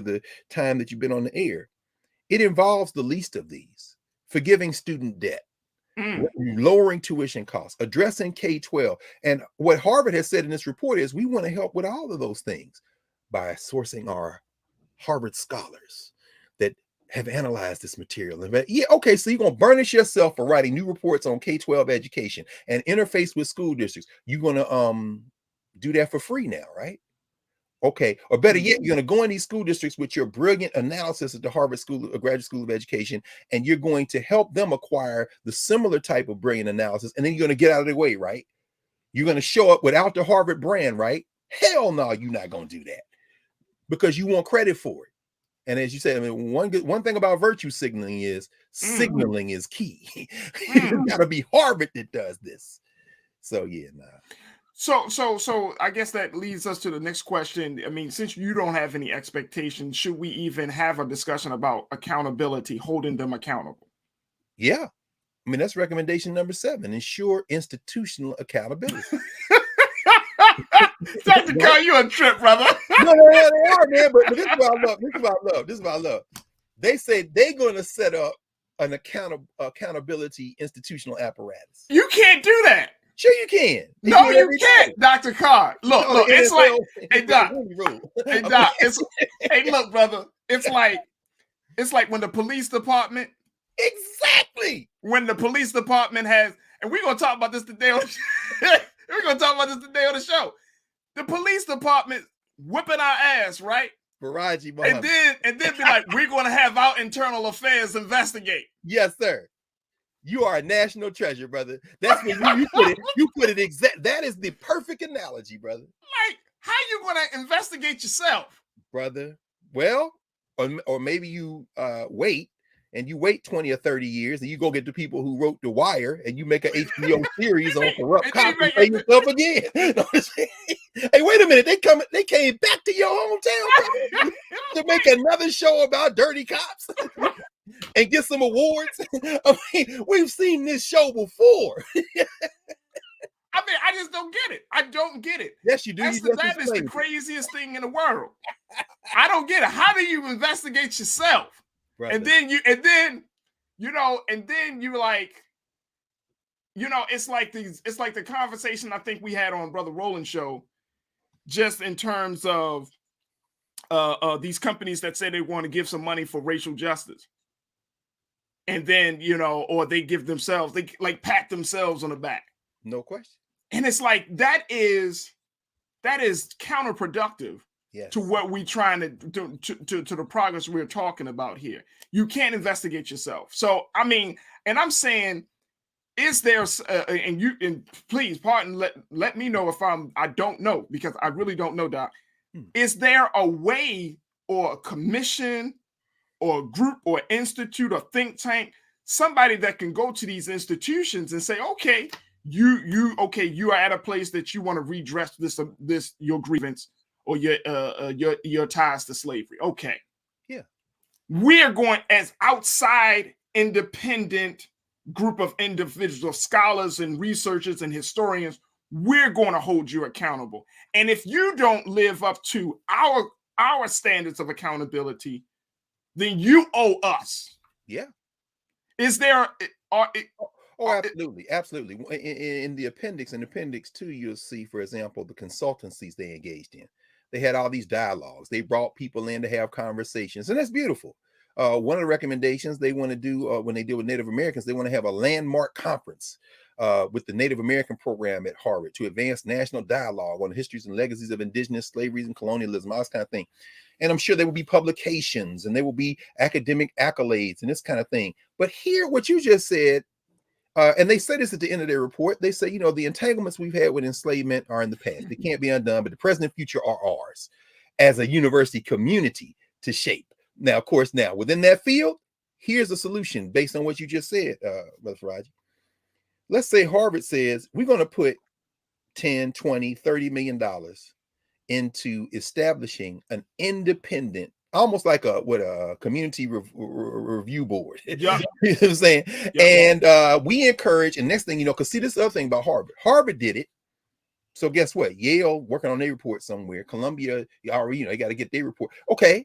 the time that you've been on the air, it involves the least of these: forgiving student debt, lowering tuition costs, addressing K-12. And what Harvard has said in this report is we want to help with all of those things by sourcing our Harvard scholars that have analyzed this material. Okay, so you're going to burnish yourself for writing new reports on K-12 education and interface with school districts. You're going to do that for free now, right? Okay, or better yet, you're going to go in these school districts with your brilliant analysis at the Harvard School, Graduate School of Education, and you're going to help them acquire the similar type of brilliant analysis, and then you're going to get out of their way, right? You're going to show up without the Harvard brand, right? Hell no, you're not going to do that because you want credit for it. And as you said, I mean, one thing about virtue signaling is signaling is key. It's got to be Harvard that does this. So yeah, nah. So I guess that leads us to the next question. I mean, since you don't have any expectations, should we even have a discussion about accountability, holding them accountable? Yeah. I mean, that's recommendation number 7, ensure institutional accountability. Dr. Carr, you a trip, brother. No, they are, man. But this is what I love. They say they're going to set up an accountability institutional apparatus. You can't do that. Sure you can. No, you can't, Dr. Carr. Look, it's like, hey, Doc. Hey, look, brother. It's like when the police department. Exactly. When the police department has, and we're gonna talk about this today on the show. The police department whipping our ass, right? Farajii, and then be like, we're gonna have our internal affairs investigate. Yes, sir. You are a national treasure, brother. That's when you put it. You put it exact. That is the perfect analogy, brother. Like, how you gonna investigate yourself, brother? Well, or maybe you wait 20 or 30 years, and you go get the people who wrote The Wire, and you make an HBO series on corrupt cops and play yourself again. Hey, wait a minute! They came back to your hometown to make another show about dirty cops. And get some awards. I mean, we've seen this show before. I mean, I just don't get it. I don't get it. Yes, you do. That is the craziest thing in the world. I don't get it. How do you investigate yourself? Brother. And then you're like, it's like the conversation I think we had on Brother Roland's show, just in terms of these companies that say they want to give some money for racial justice. And then, or they give themselves, they like pat themselves on the back. No question. And it's like, that is counterproductive to what we're trying to do, to the progress we're talking about here. You can't investigate yourself. So, I mean, and I'm saying is there and please pardon, let me know if I don't know, because I really don't know, Doc. Is there a way or a commission or a group or institute or think tank, somebody that can go to these institutions and say, okay, you are at a place that you want to redress this your grievance or your ties to slavery. Okay. Yeah. We're going as outside independent group of individual scholars and researchers and historians, we're going to hold you accountable. And if you don't live up to our standards of accountability, then you owe us. Yeah. Is there absolutely, absolutely. In the appendix 2, you'll see, for example, the consultancies they engaged in. They had all these dialogues. They brought people in to have conversations, and that's beautiful. One of the recommendations they want to do when they deal with Native Americans, they want to have a landmark conference with the Native American program at Harvard to advance national dialogue on the histories and legacies of indigenous slaveries and colonialism, all this kind of thing. And I'm sure there will be publications and there will be academic accolades and this kind of thing. But here, what you just said, and they say this at the end of their report, they say, the entanglements we've had with enslavement are in the past. They can't be undone, but the present and future are ours as a university community to shape. Now, of course, within that field, here's a solution based on what you just said, Brother Farajii. Let's say Harvard says we're going to put 10, 20, $30 million into establishing an independent, almost like a community review board. Yeah. You know what I'm saying? Yeah. And we encourage, and next thing you know, because see, this other thing about Harvard did it. So guess what? Yale working on their report somewhere. Columbia, they got to get their report. Okay.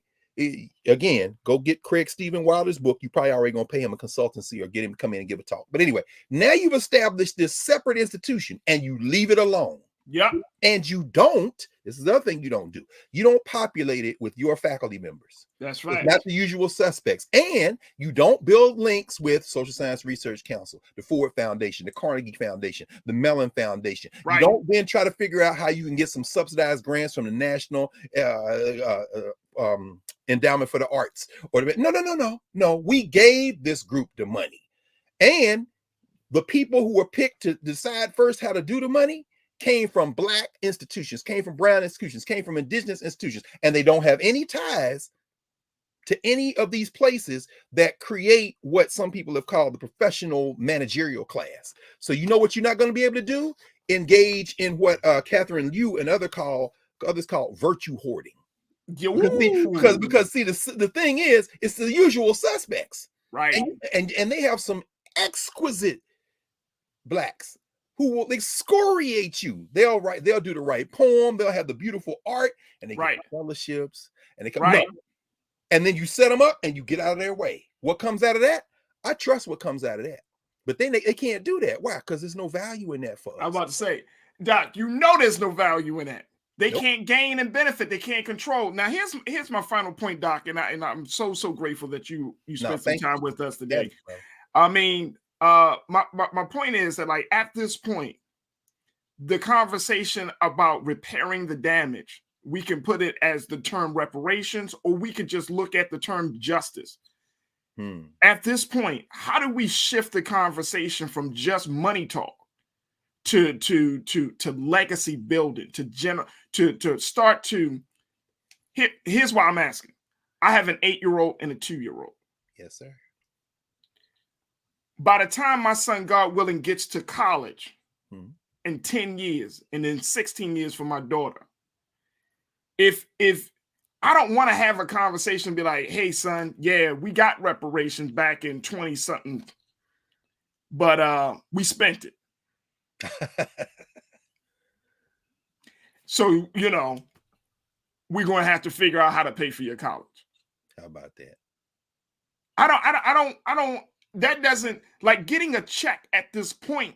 Again, go get Craig Stephen Wilder's book. You probably already gonna pay him a consultancy or get him to come in and give a talk. But anyway, now you've established this separate institution and you leave it alone. Yeah. And you don't, this is the other thing you don't do. You don't populate it with your faculty members. That's right. It's not the usual suspects. And you don't build links with Social Science Research Council, the Ford Foundation, the Carnegie Foundation, the Mellon Foundation. Right. You don't then try to figure out how you can get some subsidized grants from the National Endowment for the Arts. No. We gave this group the money. And the people who were picked to decide first how to do the money came from Black institutions, came from brown institutions, came from indigenous institutions, and they don't have any ties to any of these places that create what some people have called the professional managerial class. So you know what you're not going to be able to do? Engage in what Catherine Liu and others call virtue hoarding. Because see, the thing is, it's the usual suspects, right? And they have some exquisite Blacks who will excoriate you. They'll do the right poem, they'll have the beautiful art, and they get fellowships, and they come right. And then you set them up and you get out of their way. What comes out of that? I trust what comes out of that. But then they can't do that. Why? Because there's no value in that for us. I'm about to say, Doc, there's no value in that. They can't gain and benefit. They can't control. Now, here's my final point, Doc, and I'm so grateful that you spent some time with us today. I mean, my point is that, like, at this point, the conversation about repairing the damage, we can put it as the term reparations, or we could just look at the term justice. At this point, how do we shift the conversation from just money talk to legacy building, to start to here's why I'm asking. I have an 8-year-old and a 2-year-old. Yes, sir. By the time my son, God willing, gets to college in 10 years, and then 16 years for my daughter, if I don't want to have a conversation and be like, hey, son, yeah, we got reparations back in 20-something, but we spent it. So, we're going to have to figure out how to pay for your college. How about that? I don't, that doesn't, like, getting a check at this point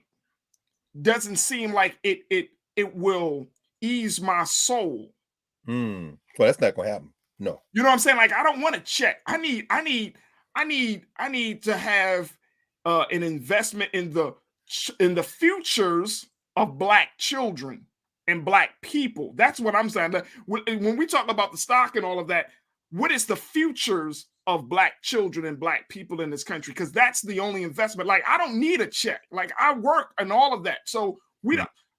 doesn't seem like it will ease my soul. Well, that's not going to happen. No. You know what I'm saying? Like, I don't want to check. I need to have an investment in the futures of Black children and Black people. That's what I'm saying. When we talk about the stock and all of that, what is the futures of Black children and Black people in this country? Because that's the only investment. Like, I don't need a check. Like, I work and all of that. So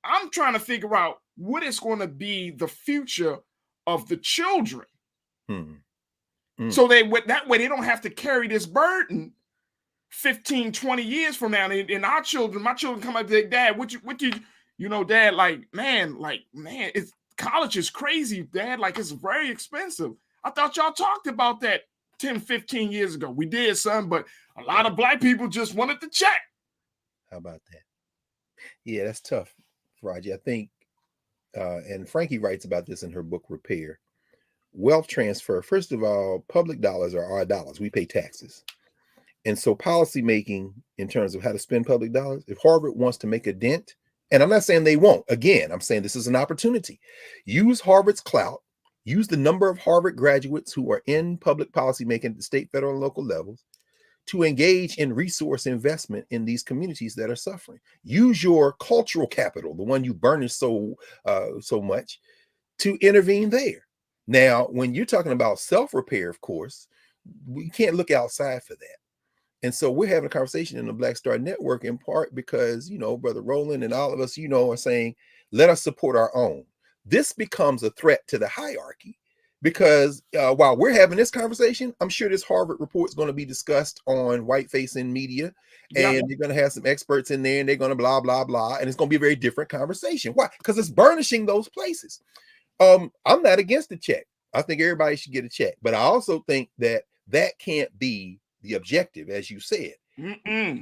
I'm trying to figure out what is going to be the future of the children. So that way they don't have to carry this burden 15, 20 years from now. And my children come up to their dad, Dad, it's college is crazy, Dad. Like, it's very expensive. I thought y'all talked about that 10, 15 years ago. We did, son, but a lot of Black people just wanted to check. How about that? Yeah, that's tough, Farajii. I think, and Frankie writes about this in her book, Repair. Wealth transfer, first of all, public dollars are our dollars. We pay taxes. And so policy making in terms of how to spend public dollars, if Harvard wants to make a dent, and I'm not saying they won't, again, I'm saying this is an opportunity. Use Harvard's clout, use the number of Harvard graduates who are in public policy making at the state, federal, and local levels to engage in resource investment in these communities that are suffering. Use your cultural capital, the one you burnish so much, to intervene there. Now, when you're talking about self-repair, of course, we can't look outside for that. And so we're having a conversation in the Black Star Network in part because, Brother Roland and all of us, are saying, let us support our own. This becomes a threat to the hierarchy because while we're having this conversation, I'm sure this Harvard report is going to be discussed on white-facing media, and they're going to have some experts in there, and they're going to blah, blah, blah, and it's going to be a very different conversation. Why? Because it's burnishing those places. I'm not against the check. I think everybody should get a check, but I also think that can't be the objective, as you said.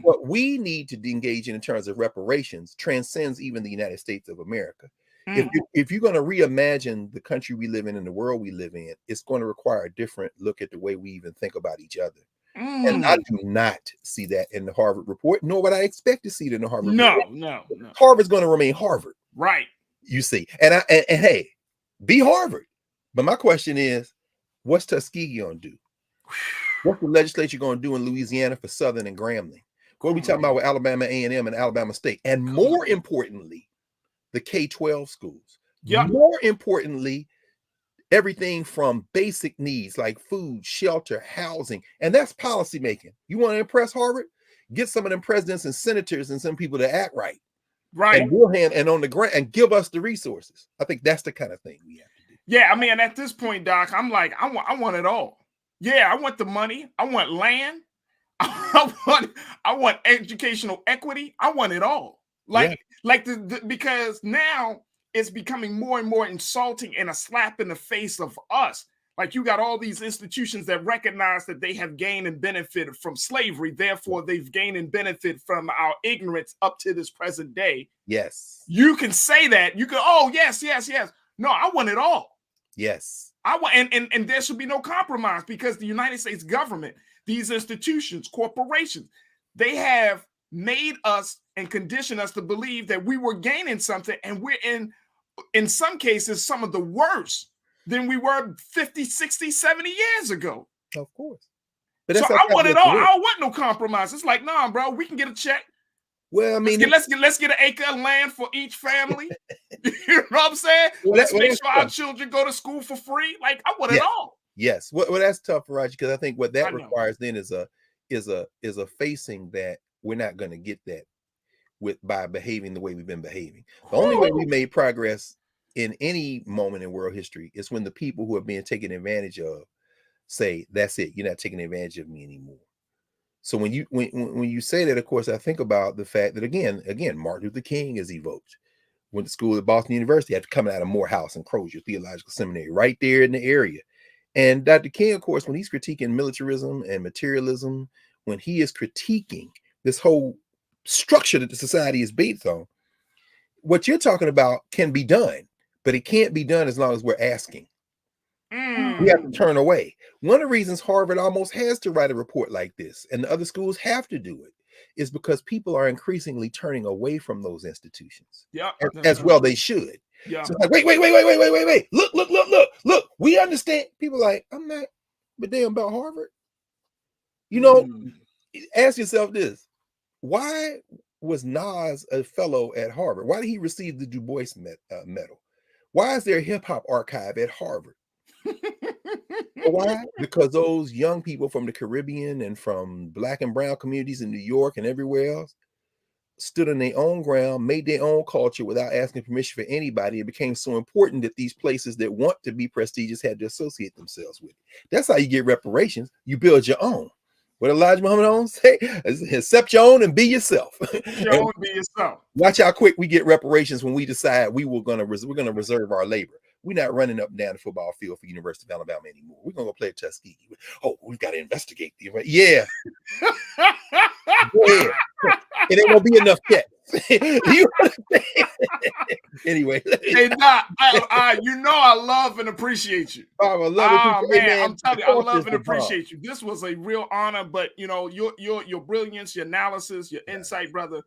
What we need to engage in terms of reparations transcends even the United States of America. If you're going to reimagine the country we live in and the world we live in, it's going to require a different look at the way we even think about each other. And I do not see that in the Harvard report, nor would I expect to see it in the Harvard report. No. Harvard's going to remain Harvard. Right. You see. And hey, be Harvard. But my question is, what's Tuskegee going to do? What's the legislature going to do in Louisiana for Southern and Grambling? What are we talking about with Alabama A&M and Alabama State? And more importantly, the K-12 schools. More importantly, everything from basic needs like food, shelter, housing, and that's policy making. You want to impress Harvard? Get some of them presidents and senators and some people to act right. Right. And we'll hand and on the ground and give us the resources. I think that's the kind of thing we have to do. Yeah, I mean, at this point, Doc, I'm like, I want it all. Yeah, I want the money. I want land. I want educational equity. I want it all. Because now it's becoming more and more insulting and a slap in the face of us. Like, you got all these institutions that recognize that they have gained and benefited from slavery. Therefore, they've gained and benefited from our ignorance up to this present day. Yes. You can say that. You can, oh, yes. No, I want it all. Yes. I want, and there should be no compromise because the United States government, these institutions, corporations, they have made us and conditioned us to believe that we were gaining something, and we're in some cases, some of the worse than we were 50, 60, 70 years ago. Of course. But so I want it all. I don't want no compromise. It's like, nah, bro, we can get a check. Well, I mean, let's get an acre of land for each family. You know what I'm saying? Let's make sure our children go to school for free. Like, I want it all. Yes. Well, that's tough, Farajii, because I think what that requires then is a facing that we're not going to get that by behaving the way we've been behaving. The only way we made progress in any moment in world history is when the people who are being taken advantage of say, "That's it. You're not taking advantage of me anymore." So when you say that, of course, I think about the fact that again, Martin Luther King is evoked. Went to school at Boston University, had to come out of Morehouse and Crozier Theological Seminary, right there in the area. And Dr. King, of course, when he's critiquing militarism and materialism, when he is critiquing this whole structure that the society is based on, what you're talking about can be done, but it can't be done as long as we're asking. We have to turn away. One of the reasons Harvard almost has to write a report like this, and the other schools have to do it, is because people are increasingly turning away from those institutions. Yeah, as well they should. Yeah. So it's like, wait. Look. We understand. People are like, I'm not, but damn about Harvard. Ask yourself this: why was Nas a fellow at Harvard? Why did he receive the Du Bois medal? Why is there a hip hop archive at Harvard? Why? Because those young people from the Caribbean and from Black and brown communities in New York and everywhere else stood on their own ground, made their own culture without asking permission for anybody. It became so important that these places that want to be prestigious had to associate themselves with it. That's how you get reparations. You build your own. What Elijah Muhammad on say? Accept your own and be yourself. Your own, be yourself. Watch how quick we get reparations when we decide we're gonna reserve our labor. We're not running up and down the football field for University of Alabama anymore. We're gonna go play Tuskegee. Oh, we've got to investigate the yeah. Go ahead. It ain't gonna be enough yet. Anyway, hey, Doc, I love and appreciate you. I love it. Man, I'm telling you, I love and appreciate you. This was a real honor, but your brilliance, your analysis, your insight, brother.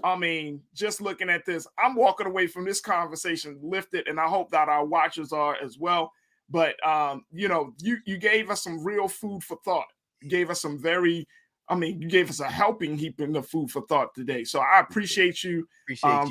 I mean, just looking at this, I'm walking away from this conversation lifted, and I hope that our watchers are as well. But you gave us some real food for thought. You gave us you gave us a helping heap in the food for thought today. So I appreciate you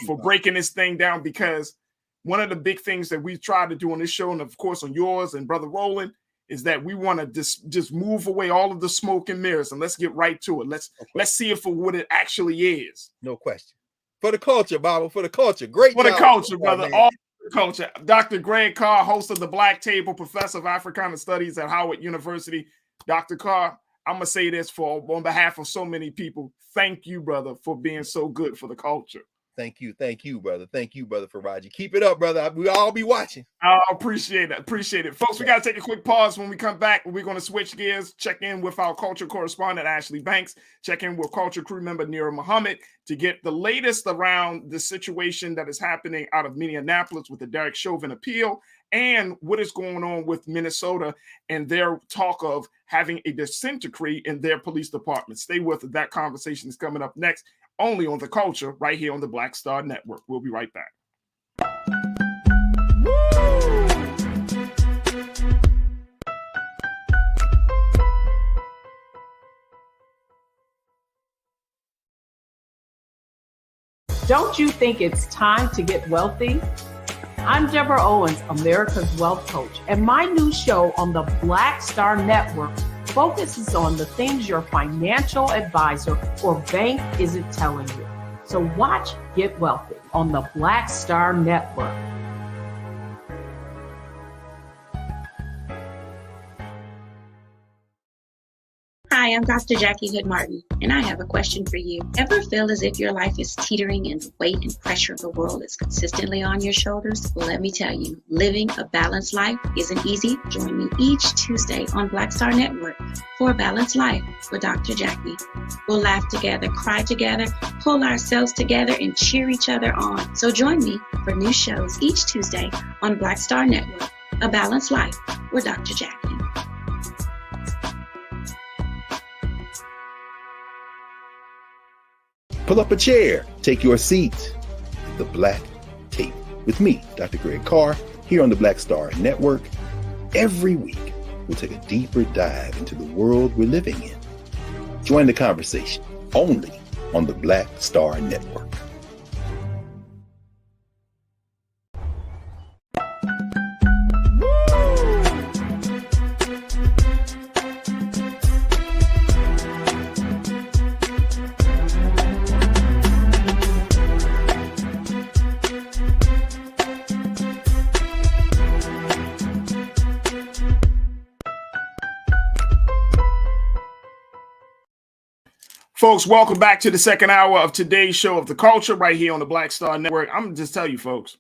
for breaking this thing down, because one of the big things that we try to do on this show, and of course on yours and Brother Roland, is that we want to just move away all of the smoke and mirrors and let's get right to it. Let's see it for what it actually is. No question. For the culture, Bible, for the culture. Great for job. The culture, brother. All the culture. Dr. Greg Carr, host of the Black Table, professor of Africana Studies at Howard University. Dr. Carr, I'm going to say this on behalf of so many people. Thank you, brother, for being so good for the culture. Thank you, brother. Thank you, brother Farajii. Keep it up, brother. We all be watching. I appreciate it. Folks, we got to take a quick pause. When we come back, we're going to switch gears, check in with our culture correspondent, Ashley Banks, check in with culture crew member, Nira Muhammad, to get the latest around the situation that is happening out of Minneapolis with the Chauvin Appeal, and what is going on with Minnesota and their talk of having a consent decree in their police department. Stay with us. That conversation is coming up next, only on The Culture, right here on the Black Star Network. We'll be right back. Don't you think it's time to get wealthy? I'm Deborah Owens, America's Wealth Coach, and my new show on the Black Star Network focuses on the things your financial advisor or bank isn't telling you. So watch Get Wealthy on the Black Star Network. Hi, I'm Dr. Jackie Hood Martin, and I have a question for you. Ever feel as if your life is teetering and the weight and pressure of the world is consistently on your shoulders? Well, let me tell you, living a balanced life isn't easy. Join me each Tuesday on Black Star Network for a Balanced Life with Dr. Jackie. We'll laugh together, cry together, pull ourselves together, and cheer each other on. So join me for new shows each Tuesday on Black Star Network, A Balanced Life with Dr. Jackie. Pull up a chair, take your seat. The Black Table with me, Dr. Greg Carr, here on the Black Star Network. Every week, we'll take a deeper dive into the world we're living in. Join the conversation only on the Black Star Network. Folks, welcome back to the second hour of today's show of The Culture right here on the Black Star Network. I'm going to just tell you, folks,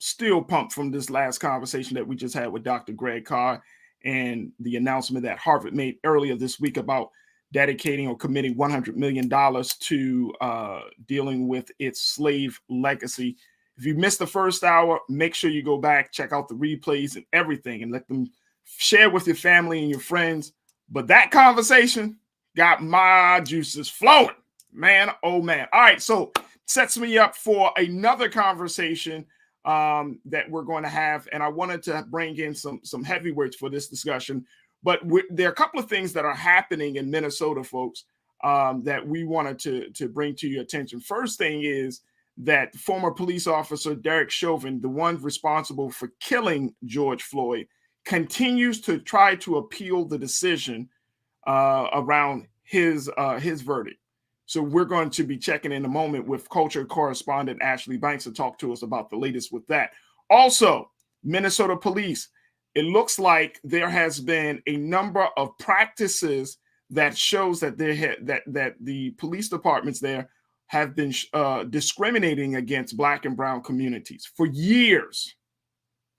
still pumped from this last conversation that we just had with Dr. Greg Carr and the announcement that Harvard made earlier this week about dedicating or committing $100 million to dealing with its slave legacy. If you missed the first hour, make sure you go back, check out the replays and everything, and let them share with your family and your friends. But that conversation got my juices flowing, man. Oh, man. All right. So sets me up for another conversation that we're going to have. And I wanted to bring in some heavyweights for this discussion. But there are a couple of things that are happening in Minnesota, folks, that we wanted to bring to your attention. First thing is that former police officer Derek Chauvin, the one responsible for killing George Floyd, continues to try to appeal the decision around his verdict. So we're going to be checking in a moment with culture correspondent Ashley Banks to talk to us about the latest with that. Also, Minnesota police, it looks like there has been a number of practices that shows that that the police departments there have been discriminating against Black and brown communities for years.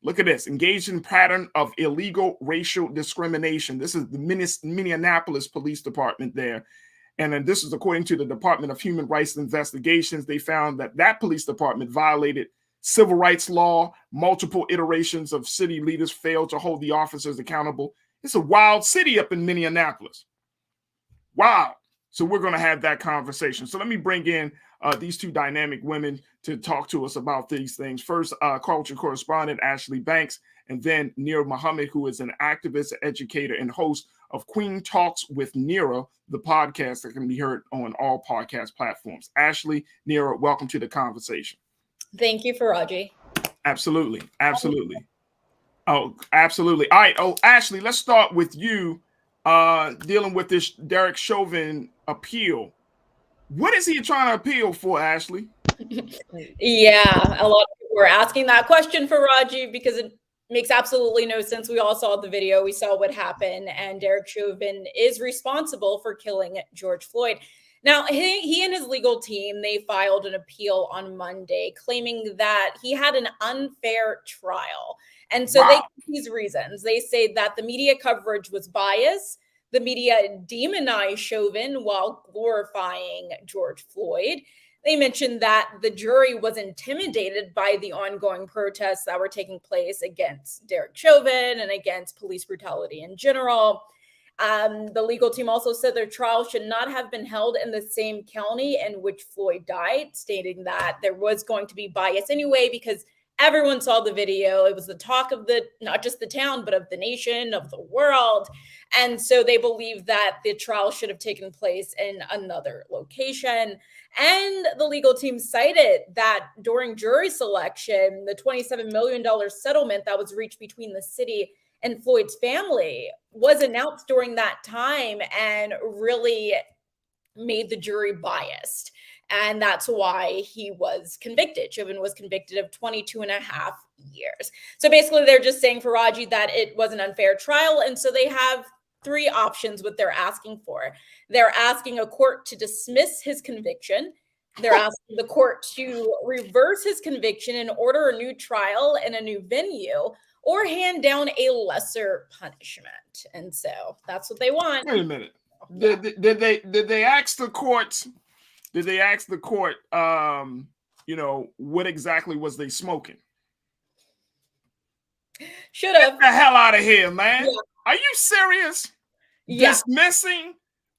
Look at this, engaged in pattern of illegal racial discrimination. This is the Minneapolis Police Department there. And then this is according to the Department of Human Rights Investigations. They found that that police department violated civil rights law. Multiple iterations of city leaders failed to hold the officers accountable. It's a wild city up in Minneapolis. Wow. So we're going to have that conversation. So let me bring in these two dynamic women to talk to us about these things. First, culture correspondent Ashley Banks, and then Nira Muhammad, who is an activist, educator, and host of Queen Talks with Nira, the podcast that can be heard on all podcast platforms. Ashley, Nira, welcome to the conversation. Thank you, Farajii. Absolutely. Absolutely. Oh, absolutely. All right. Oh, Ashley, let's start with you dealing with this Derek Chauvin appeal. What is he trying to appeal for, Ashley? Yeah, a lot of people were asking that question, Farajii, because it makes absolutely no sense. We all saw the video. We saw what happened. And Derek Chauvin is responsible for killing George Floyd. Now, he and his legal team, they filed an appeal on Monday claiming that he had an unfair trial. And so they give these reasons. They say that the media coverage was biased. The media demonized Chauvin while glorifying George Floyd. They mentioned that the jury was intimidated by the ongoing protests that were taking place against Derek Chauvin and against police brutality in general. The legal team also said their trial should not have been held in the same county in which Floyd died, stating that there was going to be bias anyway because everyone saw the video. It was the talk of not just the town, but of the nation, of the world. And so they believe that the trial should have taken place in another location. And the legal team cited that during jury selection, the $27 million settlement that was reached between the city and Floyd's family was announced during that time and really made the jury biased. And that's why he was convicted. Chauvin was convicted of 22 and a half years. So basically, they're just saying, Farajii, that it was an unfair trial. And so they have three options what they're asking for. They're asking a court to dismiss his conviction. They're asking the court to reverse his conviction and order a new trial in a new venue, or hand down a lesser punishment. And so that's what they want. Wait a minute. Did they ask the court? Did they ask the court? What exactly was they smoking? Should have. Get the hell out of here, man. Yeah. Are you serious? Yeah. Dismissing,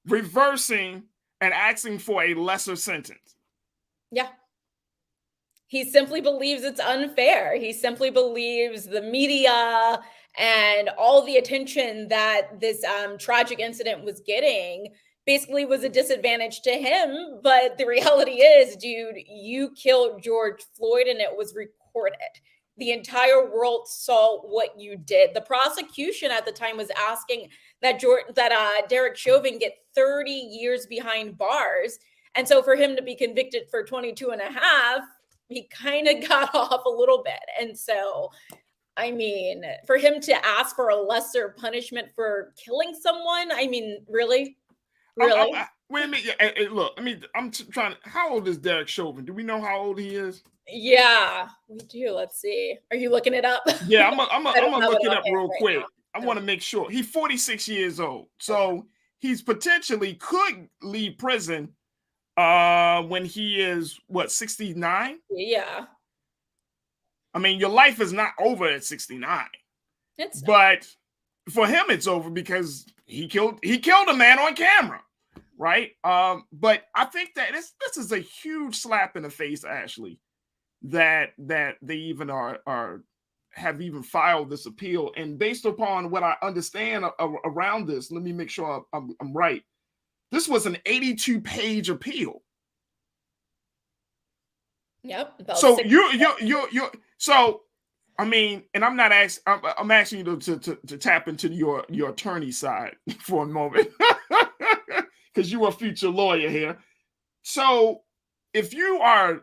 reversing, and asking for a lesser sentence. Yeah. He simply believes it's unfair. He simply believes the media and all the attention that this tragic incident was getting basically was a disadvantage to him. But the reality is, dude, you killed George Floyd and it was recorded. The entire world saw what you did. The prosecution at the time was asking that Derek Chauvin get 30 years behind bars. And so for him to be convicted for 22 and a half, he kind of got off a little bit. And so, I mean, for him to ask for a lesser punishment for killing someone, I mean, really? Really? Wait a minute. Look, I'm trying to, how old is Derek Chauvin? Do we know how old he is? Yeah, we do. Let's see. Are you looking it up? Yeah, I'm gonna look it up real quick. I want to make sure. He's 46 years old. So he's potentially could leave prison when he is, what, 69? Yeah. I mean, your life is not over at 69. It's not. But for him, it's over because he killed a man on camera, right? But I think that this is a huge slap in the face, Ashley, that they even have even filed this appeal. And based upon what I understand around this, let me make sure I'm right. This was an 82-page appeal. Yep. So so I mean, and I'm not asking. I'm asking you to tap into your attorney side for a moment, because you are a future lawyer here. So, if you are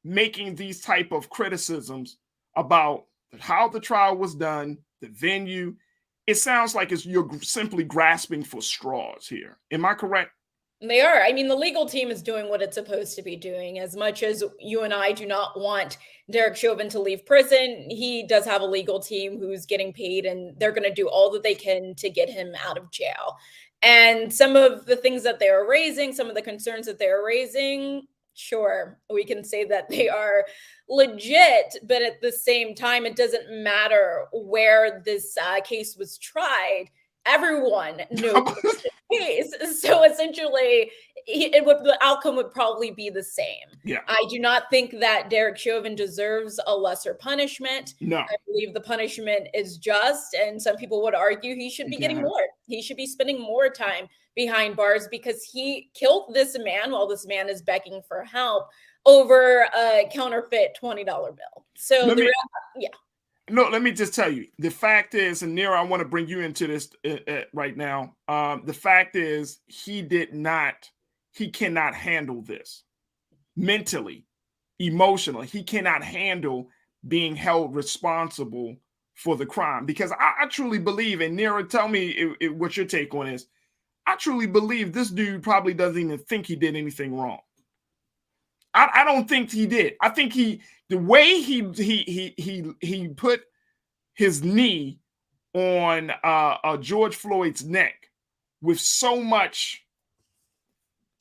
making these type of criticisms about how the trial was done, the venue, it sounds like you're simply grasping for straws here. Am I correct? They are. I mean, the legal team is doing what it's supposed to be doing. As much as you and I do not want Derek Chauvin to leave prison, he does have a legal team who's getting paid, and they're going to do all that they can to get him out of jail. And some of the things that they're raising, some of the concerns that they're raising, sure, we can say that they are legit, but at the same time, it doesn't matter where this case was tried. Everyone knows the case. So essentially, the outcome would probably be the same. Yeah. I do not think that Derek Chauvin deserves a lesser punishment. No. I believe the punishment is just, and some people would argue he should be getting more. He should be spending more time behind bars because he killed this man while this man is begging for help over a counterfeit $20 bill. So, yeah. No, let me just tell you. The fact is, and Nero, I want to bring you into this right now. The fact is, he cannot handle this mentally, emotionally. He cannot handle being held responsible for the crime, because I truly believe, and Nero, tell me what your take on is. I truly believe this dude probably doesn't even think he did anything wrong. I don't think he did. I think the way he put his knee on George Floyd's neck with so much,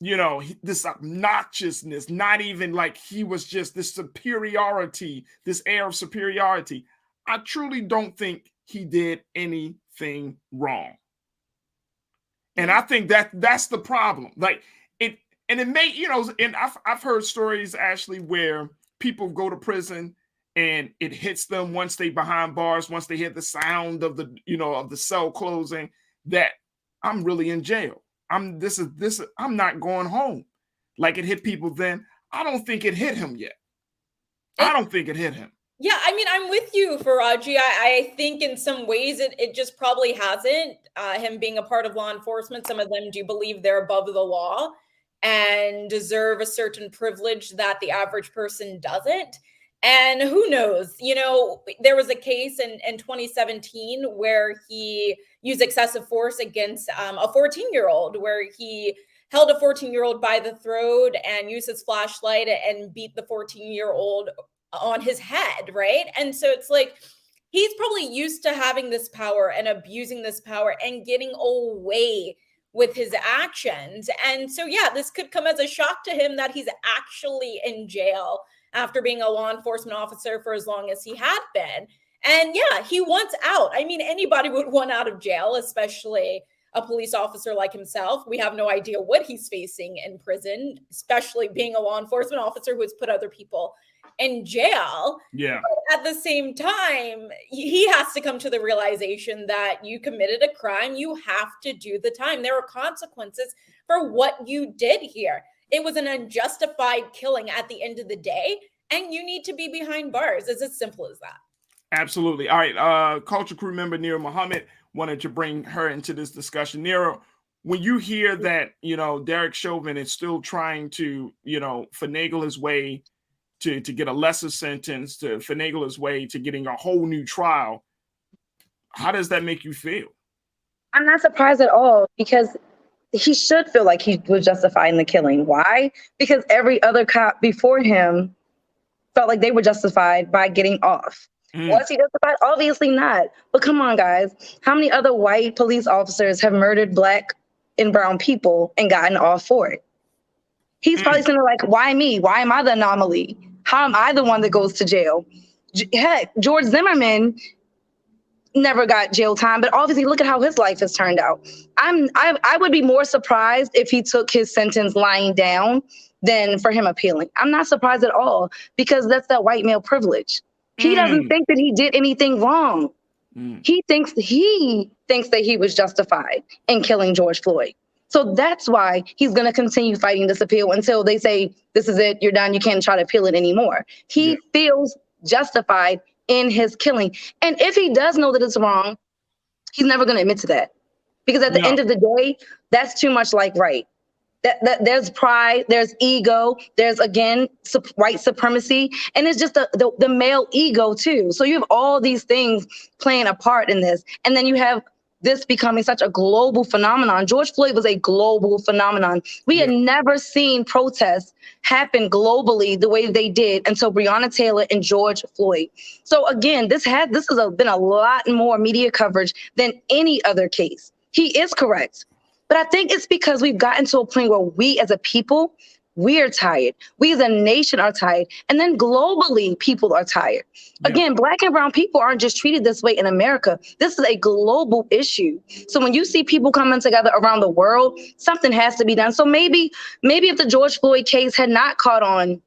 this obnoxiousness, not even like he was just this superiority, this air of superiority. I truly don't think he did anything wrong. And I think that's the problem. Like it, and it may, and I've heard stories, Ashley, where people go to prison and it hits them once they behind bars, once they hear the sound of the cell closing, that I'm really in jail. I'm not going home. Like it hit people then. I don't think it hit him yet. I don't think it hit him. Yeah, I mean, I'm with you, Farajii. I think in some ways it just probably hasn't. Him being a part of law enforcement, some of them do believe they're above the law and deserve a certain privilege that the average person doesn't. And who knows, there was a case in 2017 where he used excessive force against a 14-year-old, where he held a 14-year-old by the throat and used his flashlight and beat the 14-year-old on his head, right? And so it's like, he's probably used to having this power and abusing this power and getting away with his actions. And so, yeah, this could come as a shock to him that he's actually in jail after being a law enforcement officer for as long as he had been. And yeah, he wants out. I mean, anybody would want out of jail, especially a police officer like himself. We have no idea what he's facing in prison, especially being a law enforcement officer who has put other people in jail. Yeah. But at the same time, he has to come to the realization that you committed a crime. You have to do the time. There are consequences for what you did here. It was an unjustified killing at the end of the day, and you need to be behind bars. It's as simple as that. Absolutely. All right. Culture Crew member Nero Muhammad wanted to bring her into this discussion. Nero, when you hear that, Derek Chauvin is still trying to, finagle his way to get a lesser sentence, to finagle his way to getting a whole new trial, how does that make you feel? I'm not surprised at all, because he should feel like he was justified in the killing. Why? Because every other cop before him felt like they were justified by getting off. Was he justified? Obviously not. But come on, guys. How many other white police officers have murdered Black and brown people and gotten off for it? He's probably saying like, why me? Why am I the anomaly? How am I the one that goes to jail? Heck, George Zimmerman never got jail time, but obviously look at how his life has turned out. I would be more surprised if he took his sentence lying down than for him appealing. I'm not surprised at all, because that's that white male privilege. He doesn't think that he did anything wrong. He thinks that he was justified in killing George Floyd. So that's why he's going to continue fighting this appeal until they say, this is it, you're done, you can't try to appeal it anymore. He feels justified in his killing. And if he does know that it's wrong, he's never going to admit to that. Because at the end of the day, that's too much like right. That there's pride, there's ego, there's, again, white supremacy, and it's just the male ego too. So you have all these things playing a part in this. And then you have this becoming such a global phenomenon. George Floyd was a global phenomenon. We had never seen protests happen globally the way they did until Breonna Taylor and George Floyd. So again, this has been a lot more media coverage than any other case. He is correct. But I think it's because we've gotten to a point where we as a people, we're tired. We as a nation are tired. And then globally, people are tired. Yeah. Again, Black and brown people aren't just treated this way in America. This is a global issue. So when you see people coming together around the world, something has to be done. So maybe if the George Floyd case had not caught on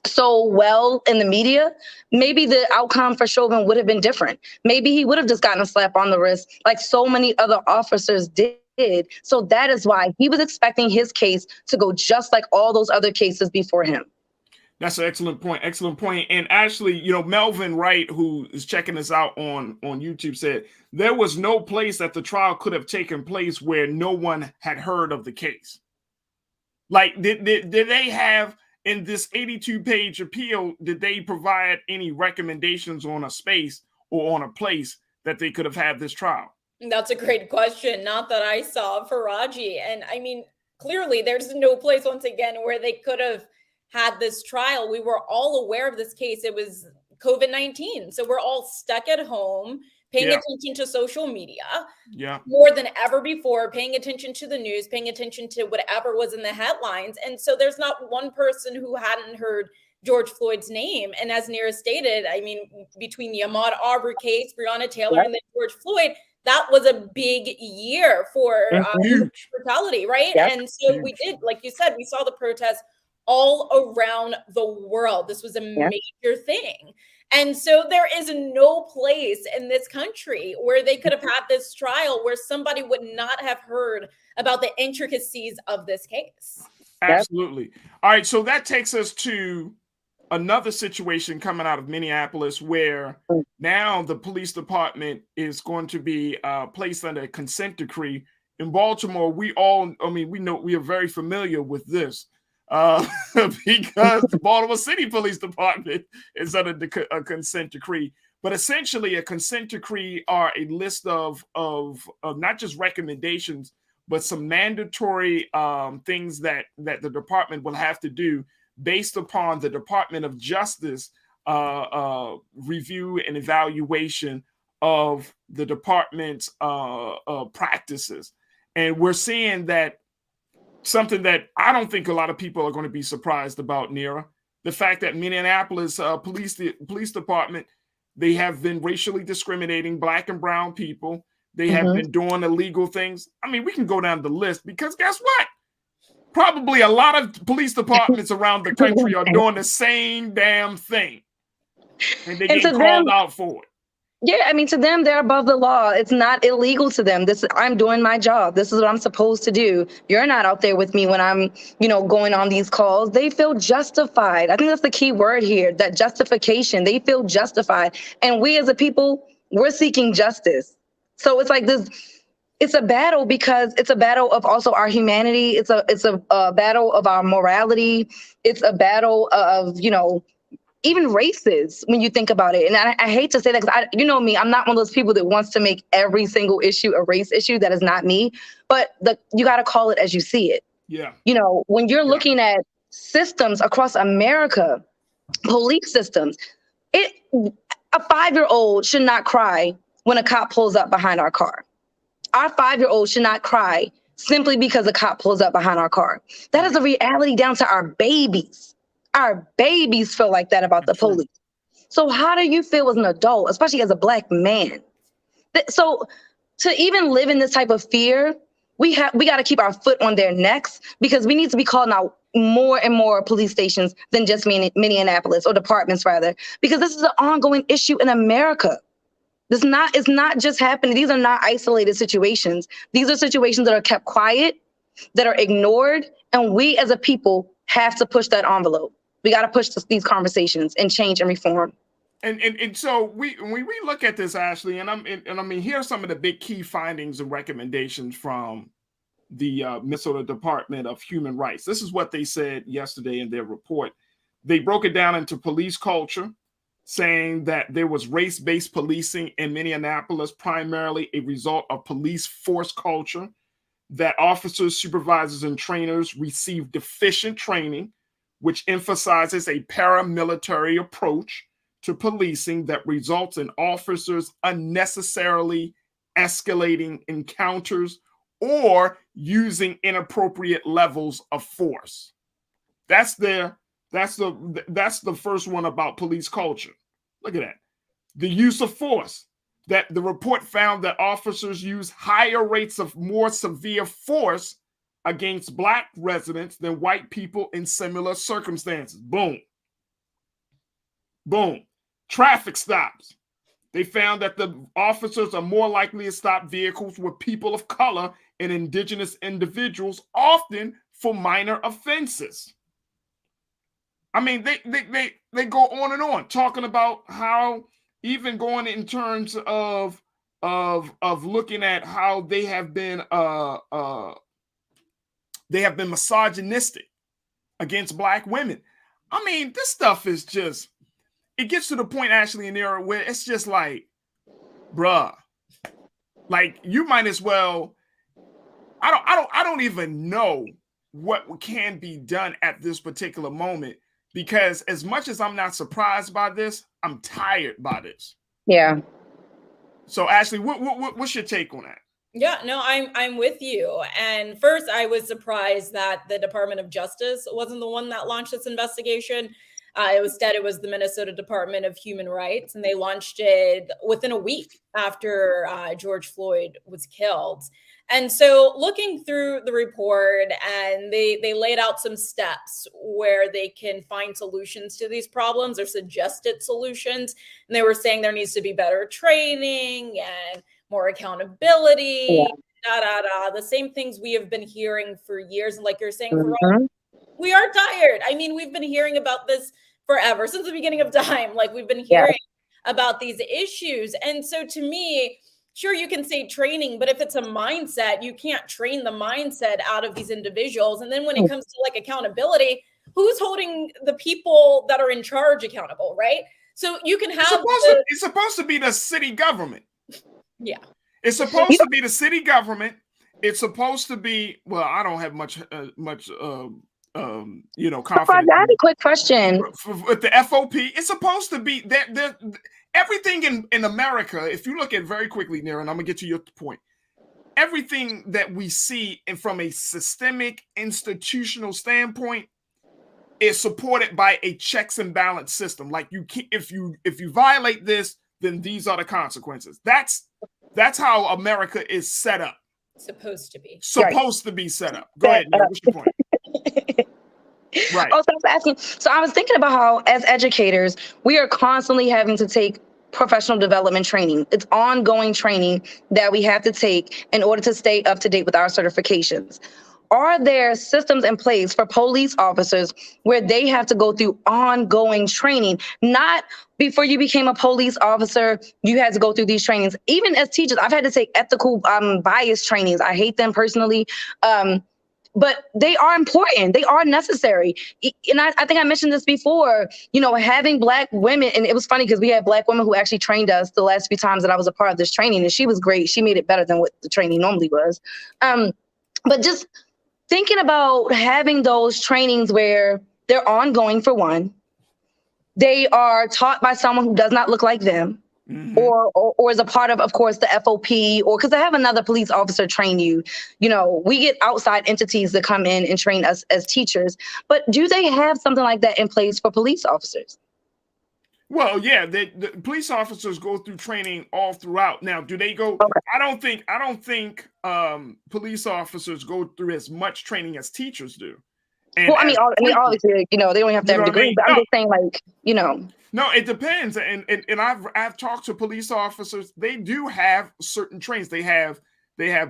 so well in the media, maybe the outcome for Chauvin would have been different. Maybe he would have just gotten a slap on the wrist like so many other officers did. So that is why he was expecting his case to go just like all those other cases before him. That's an excellent point. Excellent point. And actually, Melvin Wright, who is checking us out on YouTube, said there was no place that the trial could have taken place where no one had heard of the case. Like, did they have, in this 82-page appeal, did they provide any recommendations on a space or on a place that they could have had this trial? That's a great question. Not that I saw, Farajii. And I mean, clearly there's no place, once again, where they could have had this trial. We were all aware of this case. It was COVID-19. So we're all stuck at home, paying attention to social media more than ever before, paying attention to the news, paying attention to whatever was in the headlines. And so there's not one person who hadn't heard George Floyd's name. And as Nira stated, I mean, between the Ahmaud Arbery case, Breonna Taylor, and then George Floyd, that was a big year for brutality, right? And so we did, like you said, we saw the protests all around the world. This was a major thing. And so there is no place in this country where they could have had this trial where somebody would not have heard about the intricacies of this case. Absolutely. All right, so that takes us to another situation coming out of Minneapolis where now the police department is going to be placed under a consent decree. In Baltimore, we know, we are very familiar with this because the Baltimore City Police Department is under a consent decree. But essentially, a consent decree are a list of not just recommendations, but some mandatory things that the department will have to do based upon the Department of Justice review and evaluation of the department's practices. And we're seeing that something that I don't think a lot of people are going to be surprised about, Nira, the fact that Minneapolis police department, they have been racially discriminating Black and brown people. They have been doing illegal things. I mean, we can go down the list because guess what? Probably a lot of police departments around the country are doing the same damn thing. And they get called out for it. Yeah, I mean, to them, they're above the law. It's not illegal to them. I'm doing my job. This is what I'm supposed to do. You're not out there with me when I'm, going on these calls. They feel justified. I think that's the key word here, that justification. They feel justified. And we as a people, we're seeking justice. So it's like this. It's a battle because it's a battle of also our humanity. It's a battle of our morality. It's a battle of, even races when you think about it. And I hate to say that because you know me, I'm not one of those people that wants to make every single issue a race issue. That is not me. But you got to call it as you see it. Yeah. When you're looking at systems across America, police systems, a 5-year-old should not cry when a cop pulls up behind our car. Our 5-year-old should not cry simply because a cop pulls up behind our car. That is a reality down to our babies. Our babies feel like that about the police. So how do you feel as an adult, especially as a Black man? So to even live in this type of fear, we got to keep our foot on their necks because we need to be calling out more and more police stations than just Minneapolis, or departments rather, because this is an ongoing issue in America. It's not just happening. These are not isolated situations. These are situations that are kept quiet, that are ignored, and we as a people have to push that envelope. We got to push these conversations and change and reform. And so when we look at this, Ashley, and I mean, here are some of the big key findings and recommendations from the Minnesota Department of Human Rights. This is what they said yesterday in their report. They broke it down into police culture, saying that there was race-based policing in Minneapolis, primarily a result of police force culture, that officers, supervisors, and trainers received deficient training, which emphasizes a paramilitary approach to policing that results in officers unnecessarily escalating encounters or using inappropriate levels of force. That's the first one about police culture. Look at that. The use of force. That the report found that officers use higher rates of more severe force against Black residents than white people in similar circumstances. Boom. Boom. Traffic stops. They found that the officers are more likely to stop vehicles with people of color and indigenous individuals, often for minor offenses. I mean, they go on and on, talking about how, even going in terms of looking at how they have been misogynistic against Black women. I mean, this stuff is just, it gets to the point, Ashley and Nira, where it's just like, bruh, like, you might as well, I don't even know what can be done at this particular moment, because as much as I'm not surprised by this, I'm tired by this. Yeah. So Ashley, what's your take on that? Yeah, no, I'm with you. And first, I was surprised that the Department of Justice wasn't the one that launched this investigation. It was the Minnesota Department of Human Rights, and they launched it within a week after George Floyd was killed. And so looking through the report, and they laid out some steps where they can find solutions to these problems, or suggested solutions. And they were saying there needs to be better training and more accountability, the same things we have been hearing for years. And like you're saying, we are tired. I mean, we've been hearing about this forever, since the beginning of time. Like, we've been hearing about these issues. And so to me, sure, you can say training, but if it's a mindset, you can't train the mindset out of these individuals. And then when it comes to like accountability, who's holding the people that are in charge accountable, right? So you can have it's supposed to be the city government. Yeah. It's supposed to be the city government. It's supposed to be, well, I don't have much confidence. I have a quick question. With the FOP, it's supposed to be that everything in America, if you look at very quickly, Nira, and I'm gonna get to your point, everything that we see and from a systemic institutional standpoint is supported by a checks and balance system. Like, you can't, if you violate this, then these are the consequences. That's how America is set up. Supposed to be set up. Go ahead, Nira, what's your point? Right. Oh, so I was asking. So I was thinking about how, as educators, we are constantly having to take professional development training. It's ongoing training that we have to take in order to stay up to date with our certifications. Are there systems in place for police officers where they have to go through ongoing training? Not before you became a police officer, you had to go through these trainings. Even as teachers, I've had to take ethical bias trainings. I hate them personally. But they are important. They are necessary. And I think I mentioned this before, having Black women, and it was funny because we had Black women who actually trained us the last few times that I was a part of this training, and she was great. She made it better than what the training normally was. But just thinking about having those trainings where they're ongoing, for one, they are taught by someone who does not look like them. Mm-hmm. Or is a part of course, the FOP, or because I have another police officer train you. We get outside entities that come in and train us as teachers. But do they have something like that in place for police officers? Well, yeah, the police officers go through training all throughout. Now, do they go? Okay. I don't think police officers go through as much training as teachers do. And well, I mean, obviously, they don't have to have a degree. But I'm just saying, No, it depends. And I've talked to police officers. They do have certain trainings. They have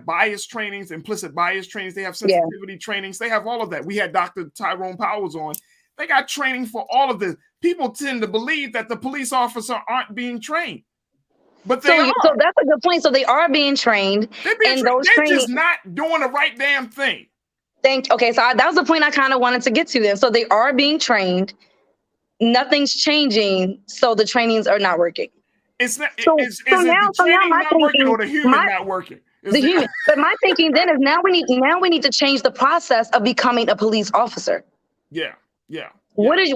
bias trainings, implicit bias trainings. They have sensitivity trainings. They have all of that. We had Dr. Tyrone Powers on. They got training for all of this. people tend to believe that the police officer aren't being trained. But they are. So that's a good point. So they are being trained. They're just not doing the right damn thing. Okay, so that was the point I kind of wanted to get to then. So they are being trained. Nothing's changing, so the trainings are not working. Is it the training not working or the human not working? The human. But my thinking then is now we need to change the process of becoming a police officer. Yeah. What is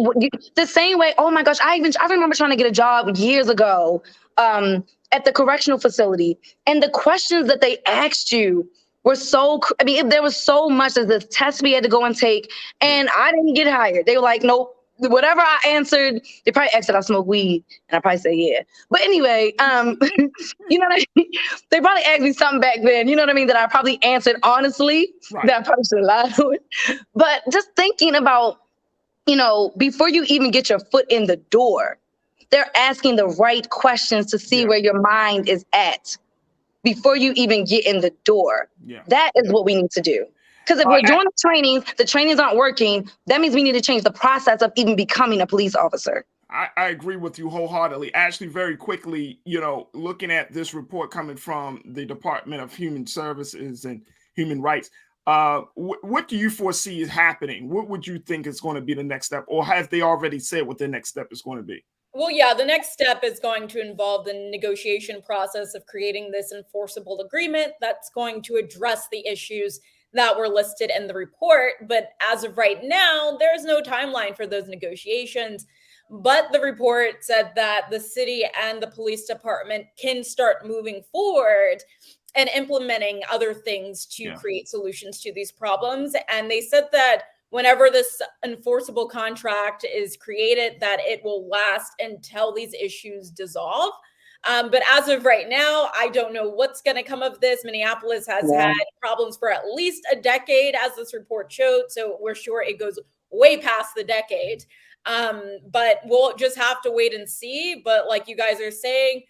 the same way? Oh my gosh, I remember trying to get a job years ago at the correctional facility, and the questions that they asked you were there was so much as the test we had to go and take, and I didn't get hired. They were like, nope. Whatever I answered, they probably asked if I smoke weed, and I probably say yeah. But anyway, you know what I mean? They probably asked me something back then, you know what I mean, that I probably answered honestly, that I probably should have lied to it. But just thinking about, before you even get your foot in the door, they're asking the right questions to see where your mind is at before you even get in the door. Yeah. That is what we need to do. Because if we're doing the trainings aren't working, that means we need to change the process of even becoming a police officer. I agree with you wholeheartedly. Actually, very quickly, looking at this report coming from the Department of Human Services and Human Rights, what do you foresee is happening? What would you think is going to be the next step? Or have they already said what the next step is going to be? Well, yeah, the next step is going to involve the negotiation process of creating this enforceable agreement that's going to address the issues that were listed in the report. But as of right now, there's no timeline for those negotiations. But the report said that the city and the police department can start moving forward and implementing other things to create solutions to these problems. And they said that whenever this enforceable contract is created, that it will last until these issues dissolve. But as of right now, I don't know what's going to come of this. Minneapolis has had problems for at least a decade, as this report showed. So we're sure it goes way past the decade. But we'll just have to wait and see. But like you guys are saying,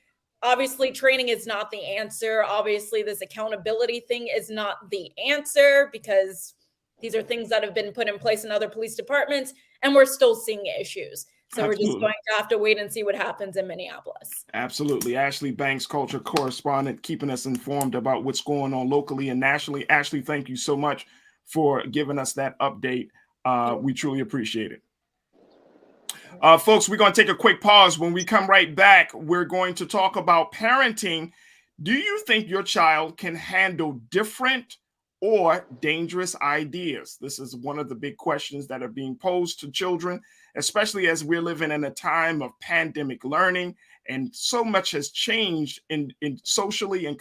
obviously training is not the answer. Obviously, this accountability thing is not the answer, because these are things that have been put in place in other police departments, and we're still seeing issues. So We're just going to have to wait and see what happens in Minneapolis. Absolutely. Ashley Banks, culture correspondent, keeping us informed about what's going on locally and nationally. Ashley, thank you so much for giving us that update. We truly appreciate it. Folks, we're going to take a quick pause. When we come right back, we're going to talk about parenting. Do you think your child can handle different or dangerous ideas? This is one of the big questions that are being posed to children, especially as we're living in a time of pandemic learning, and so much has changed in socially and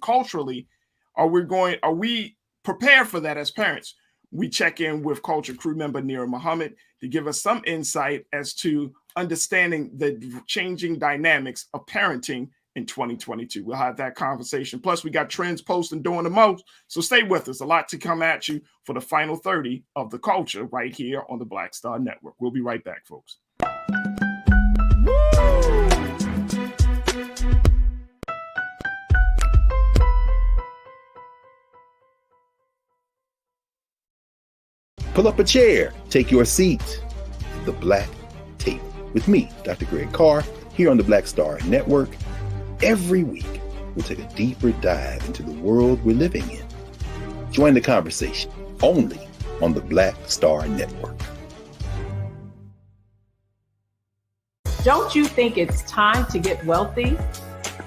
culturally. Are we prepared for that as parents? We check in with culture crew member Nira Muhammad to give us some insight as to understanding the changing dynamics of parenting in 2022. We'll have that conversation. Plus, we got trends posting doing the most. So stay with us. A lot to come at you for the final 30 of the culture right here on the Black Star Network. We'll be right back, folks. Pull up a chair, take your seat. The Black Tape with me, Dr. Greg Carr, here on the Black Star Network. Every week, we'll take a deeper dive into the world we're living in. Join the conversation only on the Black Star Network. Don't you think it's time to get wealthy?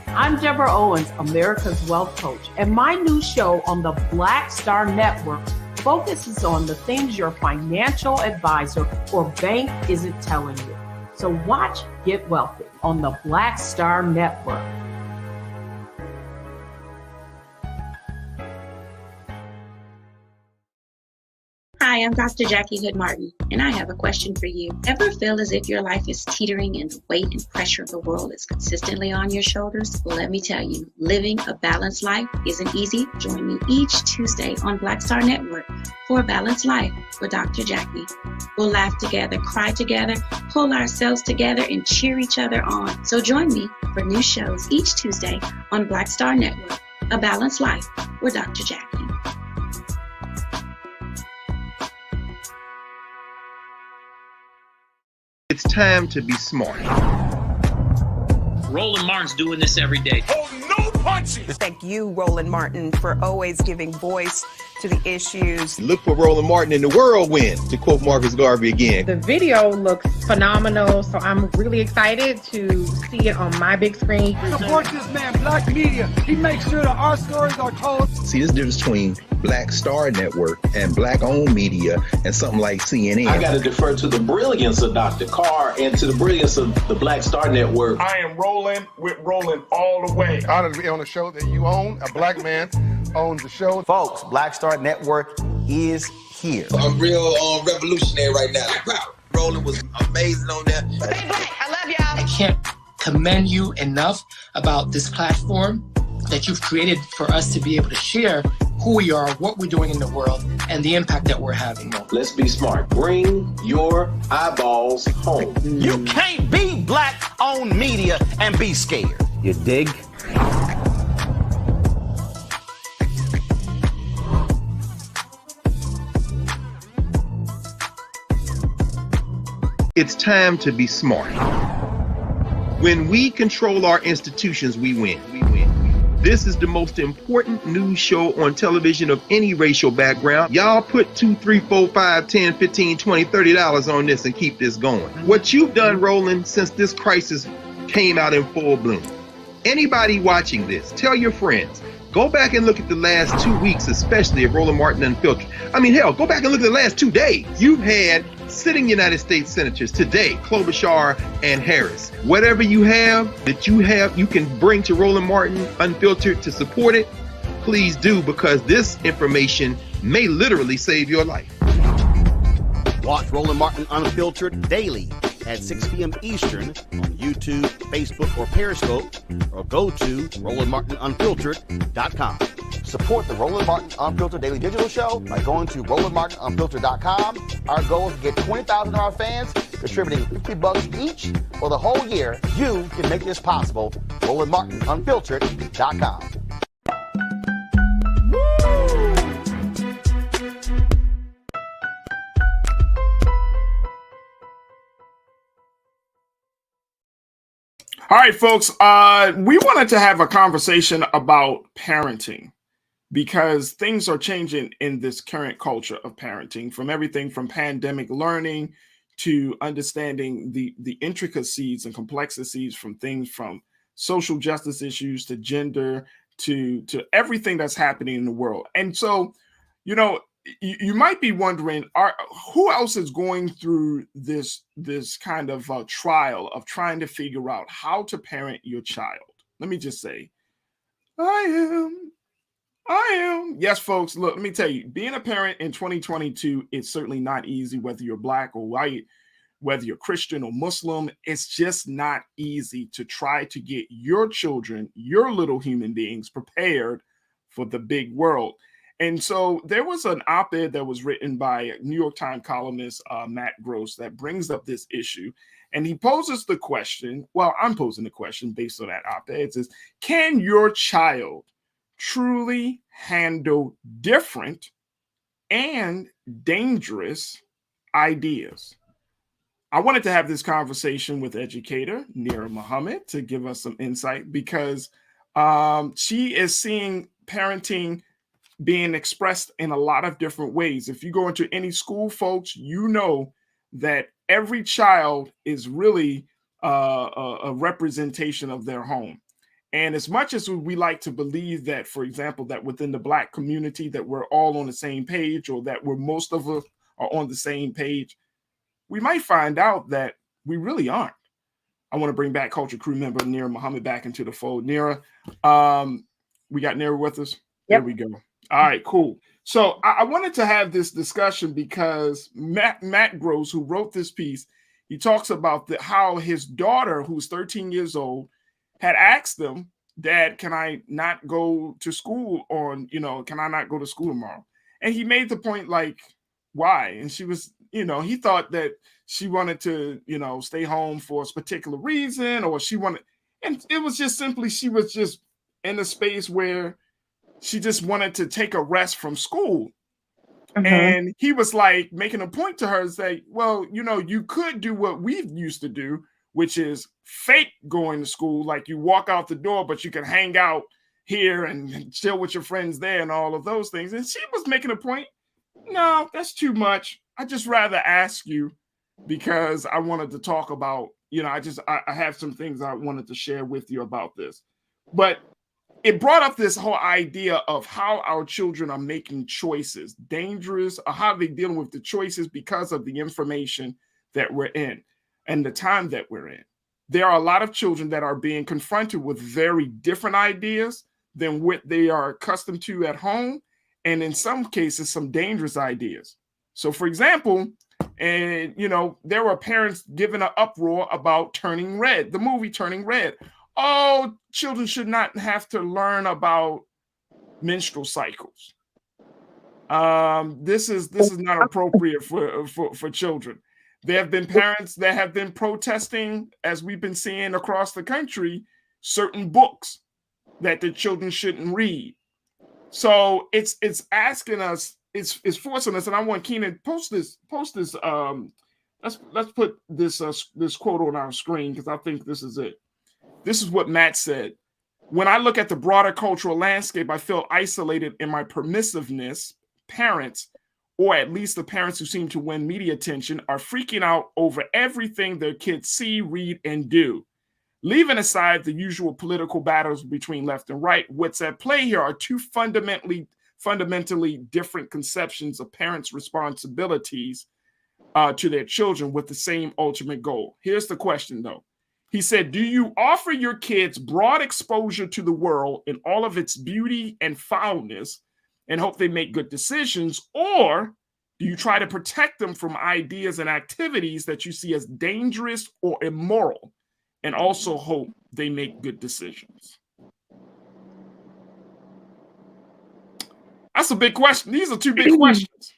I'm Deborah Owens, America's Wealth Coach, and my new show on the Black Star Network focuses on the things your financial advisor or bank isn't telling you. So watch Get Wealthy on the Black Star Network. Hi, I'm Dr. Jackie Hood Martin, and I have a question for you. Ever feel as if your life is teetering and the weight and pressure of the world is consistently on your shoulders? Well, let me tell you, living a balanced life isn't easy. Join me each Tuesday on Black Star Network for A Balanced Life with Dr. Jackie. We'll laugh together, cry together, pull ourselves together, and cheer each other on. So join me for new shows each Tuesday on Black Star Network, A Balanced Life with Dr. Jackie. It's time to be smart. Roland Martin's doing this every day. Oh, no punching! Thank you, Roland Martin, for always giving voice to the issues. Look for Roland Martin in the whirlwind, to quote Marcus Garvey again. The video looks phenomenal, so I'm really excited to see it on my big screen. Support this man, Black Media. He makes sure that our stories are told. See, this difference between Black Star Network and Black-owned media and something like CNN. I got to defer to the brilliance of Dr. Carr and to the brilliance of the Black Star Network. I am rolling with Roland all the way. Honored to be on a show that you own. A black man owns the show. Folks, Black Star Network is here. I'm real revolutionary right now. Wow. Roland was amazing on that. Stay black. I love y'all. I can't commend you enough about this platform that you've created for us to be able to share who we are, what we're doing in the world, and the impact that we're having. Let's be smart. Bring your eyeballs home. You can't be Black-owned media and be scared. You dig? It's time to be smart. When we control our institutions, we win. This is the most important news show on television of any racial background. Y'all put $2, $3, $4, $5, $10, $15, $20, $30 on this and keep this going. What you've done, Roland, since this crisis came out in full bloom. Anybody watching this, tell your friends. Go back and look at the last 2 weeks, especially of Roland Martin Unfiltered. I mean, hell, go back and look at the last 2 days. You've had sitting United States senators today, Klobuchar and Harris. Whatever you have that you can bring to Roland Martin Unfiltered to support it, please do, because this information may literally save your life. Watch Roland Martin Unfiltered daily at 6 p.m. Eastern on YouTube, Facebook, or Periscope, or go to RolandMartinUnfiltered.com. Support the Roland Martin Unfiltered Daily Digital Show by going to RolandMartinUnfiltered.com. Our goal is to get 20,000 of our fans contributing $50 each for the whole year. You can make this possible. RolandMartinUnfiltered.com. All right, folks, we wanted to have a conversation about parenting because things are changing in this current culture of parenting, from everything from pandemic learning to understanding the intricacies and complexities from things from social justice issues to gender to everything that's happening in the world. And so, you know, you might be wondering, who else is going through this kind of trial of trying to figure out how to parent your child? Let me just say, I am. Yes, folks, look, let me tell you, being a parent in 2022, it's certainly not easy, whether you're black or white, whether you're Christian or Muslim. It's just not easy to try to get your children, your little human beings, prepared for the big world. And so there was an op-ed that was written by New York Times columnist Matt Gross that brings up this issue. And he poses the question, well, I'm posing the question based on that op-ed. It says, can your child truly handle different and dangerous ideas? I wanted to have this conversation with educator Nira Muhammad to give us some insight, because she is seeing parenting being expressed in a lot of different ways. If you go into any school, folks, you know that every child is really a representation of their home. And as much as we like to believe that, for example, that within the Black community that we're all on the same page, or that most of us are on the same page, we might find out that we really aren't. I want to bring back Culture Crew member Nira Muhammad back into the fold. Nira, we got Nira with us? Yep. There we go. All right, cool. So I wanted to have this discussion because Matt Gross, who wrote this piece, he talks about how his daughter, who's 13 years old, had asked him, Dad, can I not go to school can I not go to school tomorrow? And he made the point, like, why? And she was, he thought that she wanted to, stay home for a particular reason, or and it was just simply, she was just in a space where she just wanted to take a rest from school. And he was like making a point to her and say, well, you know, you could do what we used to do, which is fake going to school. Like you walk out the door, but you can hang out here and chill with your friends there and all of those things. And she was making a point. No, that's too much. I just rather ask you because I wanted to talk about, you know, I have some things I wanted to share with you about this. But it brought up this whole idea of how our children are making choices, dangerous, or how they're dealing with the choices because of the information that we're in and the time that we're in. There are a lot of children that are being confronted with very different ideas than what they are accustomed to at home, and in some cases, some dangerous ideas. So, for example, and you know, there were parents giving an uproar about Turning Red, the movie Turning Red. Oh, children should not have to learn about menstrual cycles. This is not appropriate for children. There have been parents that have been protesting, as we've been seeing across the country, certain books that the children shouldn't read. So it's asking us, it's forcing us, and I want Keenan post this. Let's put this quote on our screen because I think this is it. This is what Matt said. When I look at the broader cultural landscape, I feel isolated in my permissiveness. Parents, or at least the parents who seem to win media attention, are freaking out over everything their kids see, read, and do. Leaving aside the usual political battles between left and right, what's at play here are two fundamentally different conceptions of parents' responsibilities to their children with the same ultimate goal. Here's the question, though. He said, do you offer your kids broad exposure to the world in all of its beauty and foulness and hope they make good decisions, or do you try to protect them from ideas and activities that you see as dangerous or immoral and also hope they make good decisions? That's a big question. These are two big questions.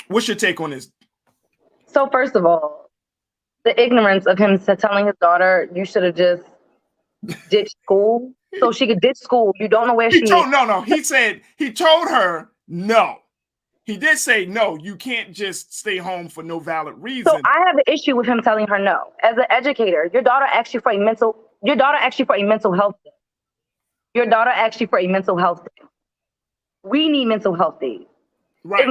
What's your take on this? So first of all, the ignorance of him telling his daughter, you should have just ditched school so she could ditch school. You don't know where she is. No. He said, he told her no. He did say, no, you can't just stay home for no valid reason. So I have an issue with him telling her no. As an educator, your daughter asked you for a mental health day. Your daughter asked you for a mental health day. We need mental health days. Right.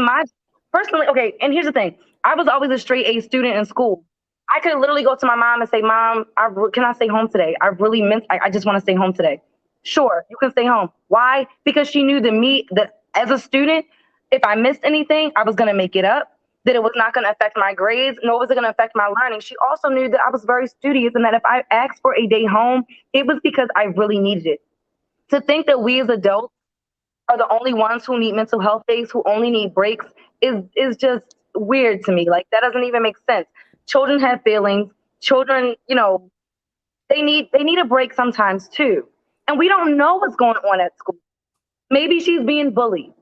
Personally, okay, and here's the thing. I was always a straight A student in school. I could literally go to my mom and say, Mom, can I stay home today? I just want to stay home today. Sure, you can stay home. Why? Because she knew that as a student, if I missed anything, I was going to make it up, that it was not going to affect my grades, nor was it going to affect my learning. She also knew that I was very studious and that if I asked for a day home, it was because I really needed it. To think that we as adults are the only ones who need mental health days, who only need breaks, is just weird to me. Like, that doesn't even make sense. Children have feelings. Children, you know, they need a break sometimes too. And we don't know what's going on at school. Maybe she's being bullied.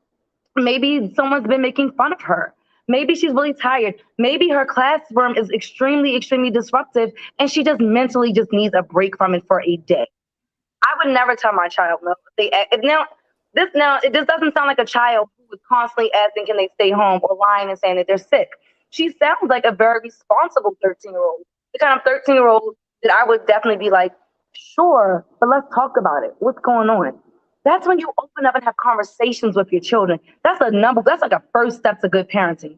Maybe someone's been making fun of her. Maybe she's really tired. Maybe her classroom is extremely, extremely disruptive and she just mentally just needs a break from it for a day. I would never tell my child no. This doesn't sound like a child who is constantly asking, can they stay home, or lying and saying that they're sick. She sounds like a very responsible 13-year-old. The kind of 13-year-old that I would definitely be like, sure, but let's talk about it. What's going on? That's when you open up and have conversations with your children. That's like a first step to good parenting.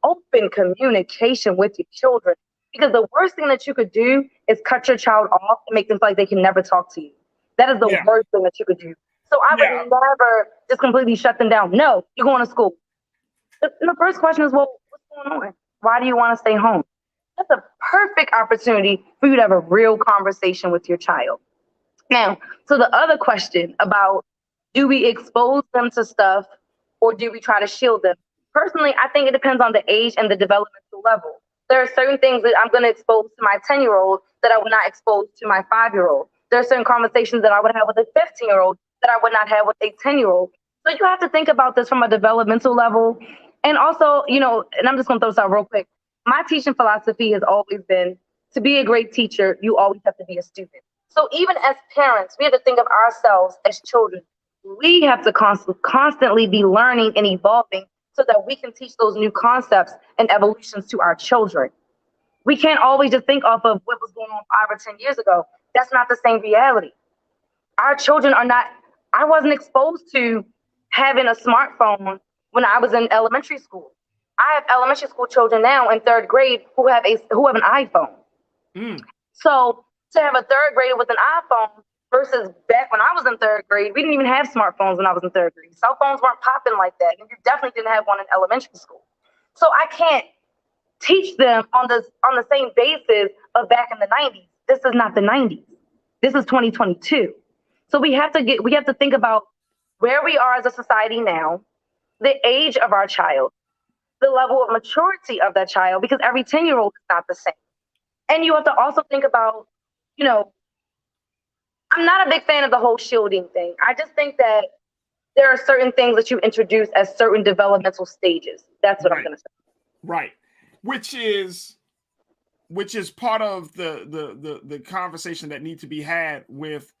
Open communication with your children. Because the worst thing that you could do is cut your child off and make them feel like they can never talk to you. That is the worst thing that you could do. So I would never just completely shut them down. No, you're going to school. And the first question is, well, what's going on? Why do you want to stay home? That's a perfect opportunity for you to have a real conversation with your child. Now, so the other question about, do we expose them to stuff or do we try to shield them? Personally, I think it depends on the age and the developmental level. There are certain things that I'm going to expose to my 10-year-old that I would not expose to my 5-year-old. There are certain conversations that I would have with a 15-year-old that I would not have with a 10-year-old. So you have to think about this from a developmental level. And also, you know, and I'm just going to throw this out real quick. My teaching philosophy has always been, to be a great teacher, you always have to be a student. So even as parents, we have to think of ourselves as children. We have to constantly be learning and evolving so that we can teach those new concepts and evolutions to our children. We can't always just think off of what was going on 5 or 10 years ago. That's not the same reality. Our children are not, I wasn't exposed to having a smartphone when I was in elementary school. I have elementary school children now in 3rd grade who have an iPhone. So to have a 3rd grader with an iPhone versus back when I was in 3rd grade, we didn't even have smartphones when I was in 3rd grade. Cell phones weren't popping like that. And you definitely didn't have one in elementary school. So I can't teach them on the same basis of back in the 90s. This is not the 90s. This is 2022. So we have to think about where we are as a society now, the age of our child, the level of maturity of that child, because every 10-year-old is not the same. And you have to also think about, you know, I'm not a big fan of the whole shielding thing. I just think that there are certain things that you introduce as certain developmental stages. That's what I'm going to say. Right. Which is part of the conversation that needs to be had with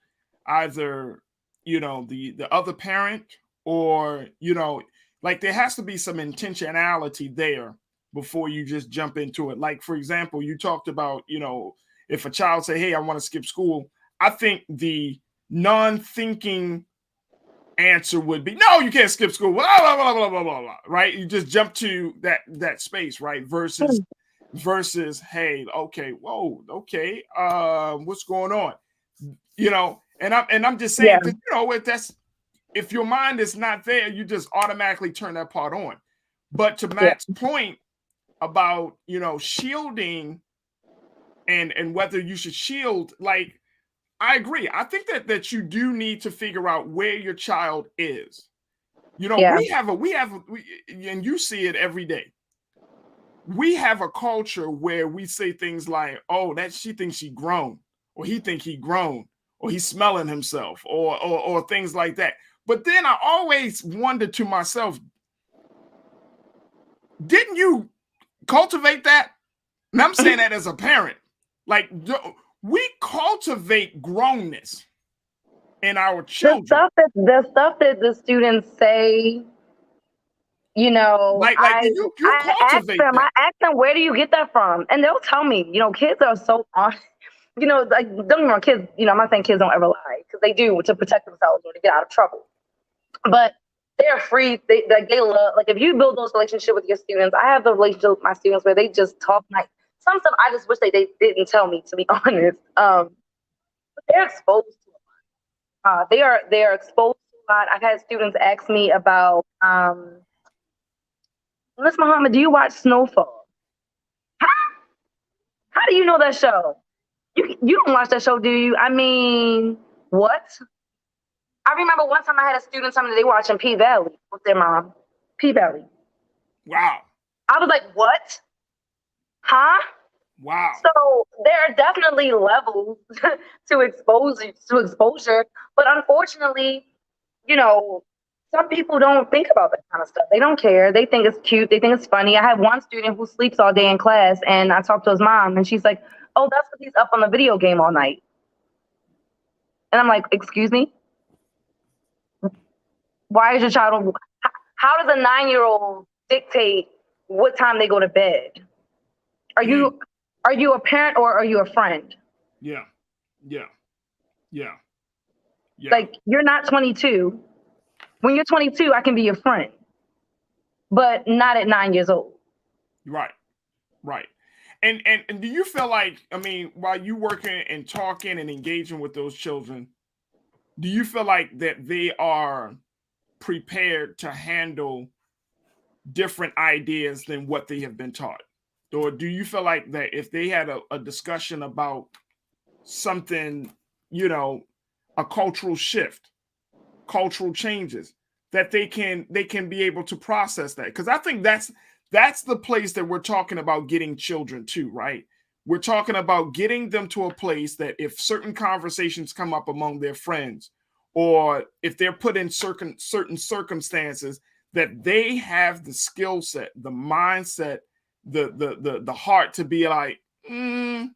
either, you know, the other parent, or, you know, like there has to be some intentionality there before you just jump into it. Like, for example, you talked about, you know, if a child say, hey, I want to skip school, I think the non-thinking answer would be, no, you can't skip school, blah, blah, blah, blah, blah, blah, blah, right? You just jump to that space, right? Versus, hey, okay, whoa, okay, what's going on? You know, and I'm just saying, you know, if your mind is not there, you just automatically turn that part on. But to Matt's point about, you know, shielding and whether you should shield, like, I agree. I think that you do need to figure out where your child is. You know, we have, and you see it every day. We have a culture where we say things like, oh, she thinks she grown, or he think he grown, or he's smelling himself, or things like that. But then I always wonder to myself, didn't you cultivate that? And I'm saying that as a parent. Like, we cultivate grownness in our children. The stuff that the students say, you know, I ask them, where do you get that from? And they'll tell me. You know, kids are so honest. You know, like, don't get me wrong, kids, you know, I'm not saying kids don't ever lie, because they do, to protect themselves or to get out of trouble. But they're free. They love, like, if you build those relationships with your students, I have the relationship with my students where they just talk like, some stuff I just wish they didn't tell me, to be honest. But they're exposed to a lot. They are exposed to a lot. I've had students ask me about, Miss Muhammad, do you watch Snowfall? How do you know that show? You don't watch that show, do you? I mean, what? I remember one time I had a student tell me they watching P-Valley with their mom. P-Valley. Wow. I was like, what? Huh? Wow. So there are definitely levels to exposure, but unfortunately, you know, some people don't think about that kind of stuff. They don't care. They think it's cute. They think it's funny. I have one student who sleeps all day in class, and I talked to his mom, and she's like, oh, that's because he's up on the video game all night. And I'm like, excuse me? Why is your child, how does a 9-year-old dictate what time they go to bed? Are you a parent or are you a friend? Yeah. Like, you're not 22. When you're 22, I can be your friend, but not at 9 years old. Right. And do you feel like, I mean, while you working and talking and engaging with those children, do you feel like that they are prepared to handle different ideas than what they have been taught? Or do you feel like that if they had a discussion about something, you know, a cultural shift, cultural changes, that they can be able to process that? Because I think that's the place that we're talking about getting children to, right? We're talking about getting them to a place that if certain conversations come up among their friends, or if they're put in certain circumstances, that they have the skill set, the mindset, the heart to be like, no,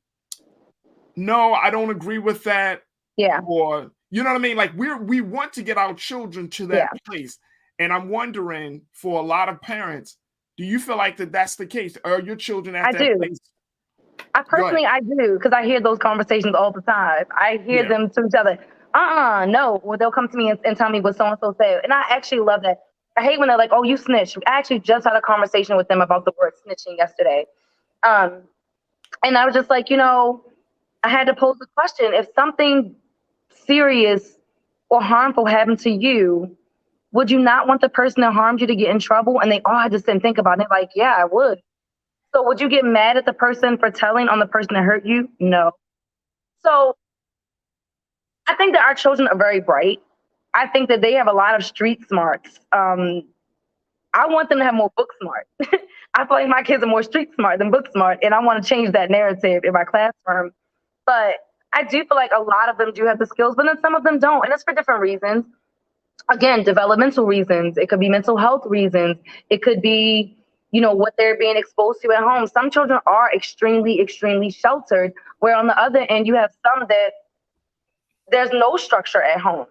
I don't agree with that. Yeah. Or, you know what I mean? Like, we want to get our children to that place. And I'm wondering, for a lot of parents, do you feel like that's the case? Are your children at that place? I personally, I do, because I hear those conversations all the time. I hear them to each other. No. Well, they'll come to me and tell me what so-and-so said. And I actually love that. I hate when they're like, oh, you snitched. I actually just had a conversation with them about the word snitching yesterday. And I was just like, I had to pose the question. If something serious or harmful happened to you, would you not want the person that harmed you to get in trouble? And they all had to sit and think about it. Like, yeah, I would. So would you get mad at the person for telling on the person that hurt you? No. So I think that our children are very bright. I think that they have a lot of street smarts. I want them to have more book smart. I feel like my kids are more street smart than book smart, and I want to change that narrative in my classroom. But I do feel like a lot of them do have the skills, but then some of them don't, and it's for different reasons. Again, developmental reasons. It could be mental health reasons. It could be, what they're being exposed to at home. Some children are extremely, extremely sheltered, where on the other end, you have some that there's no structure at home.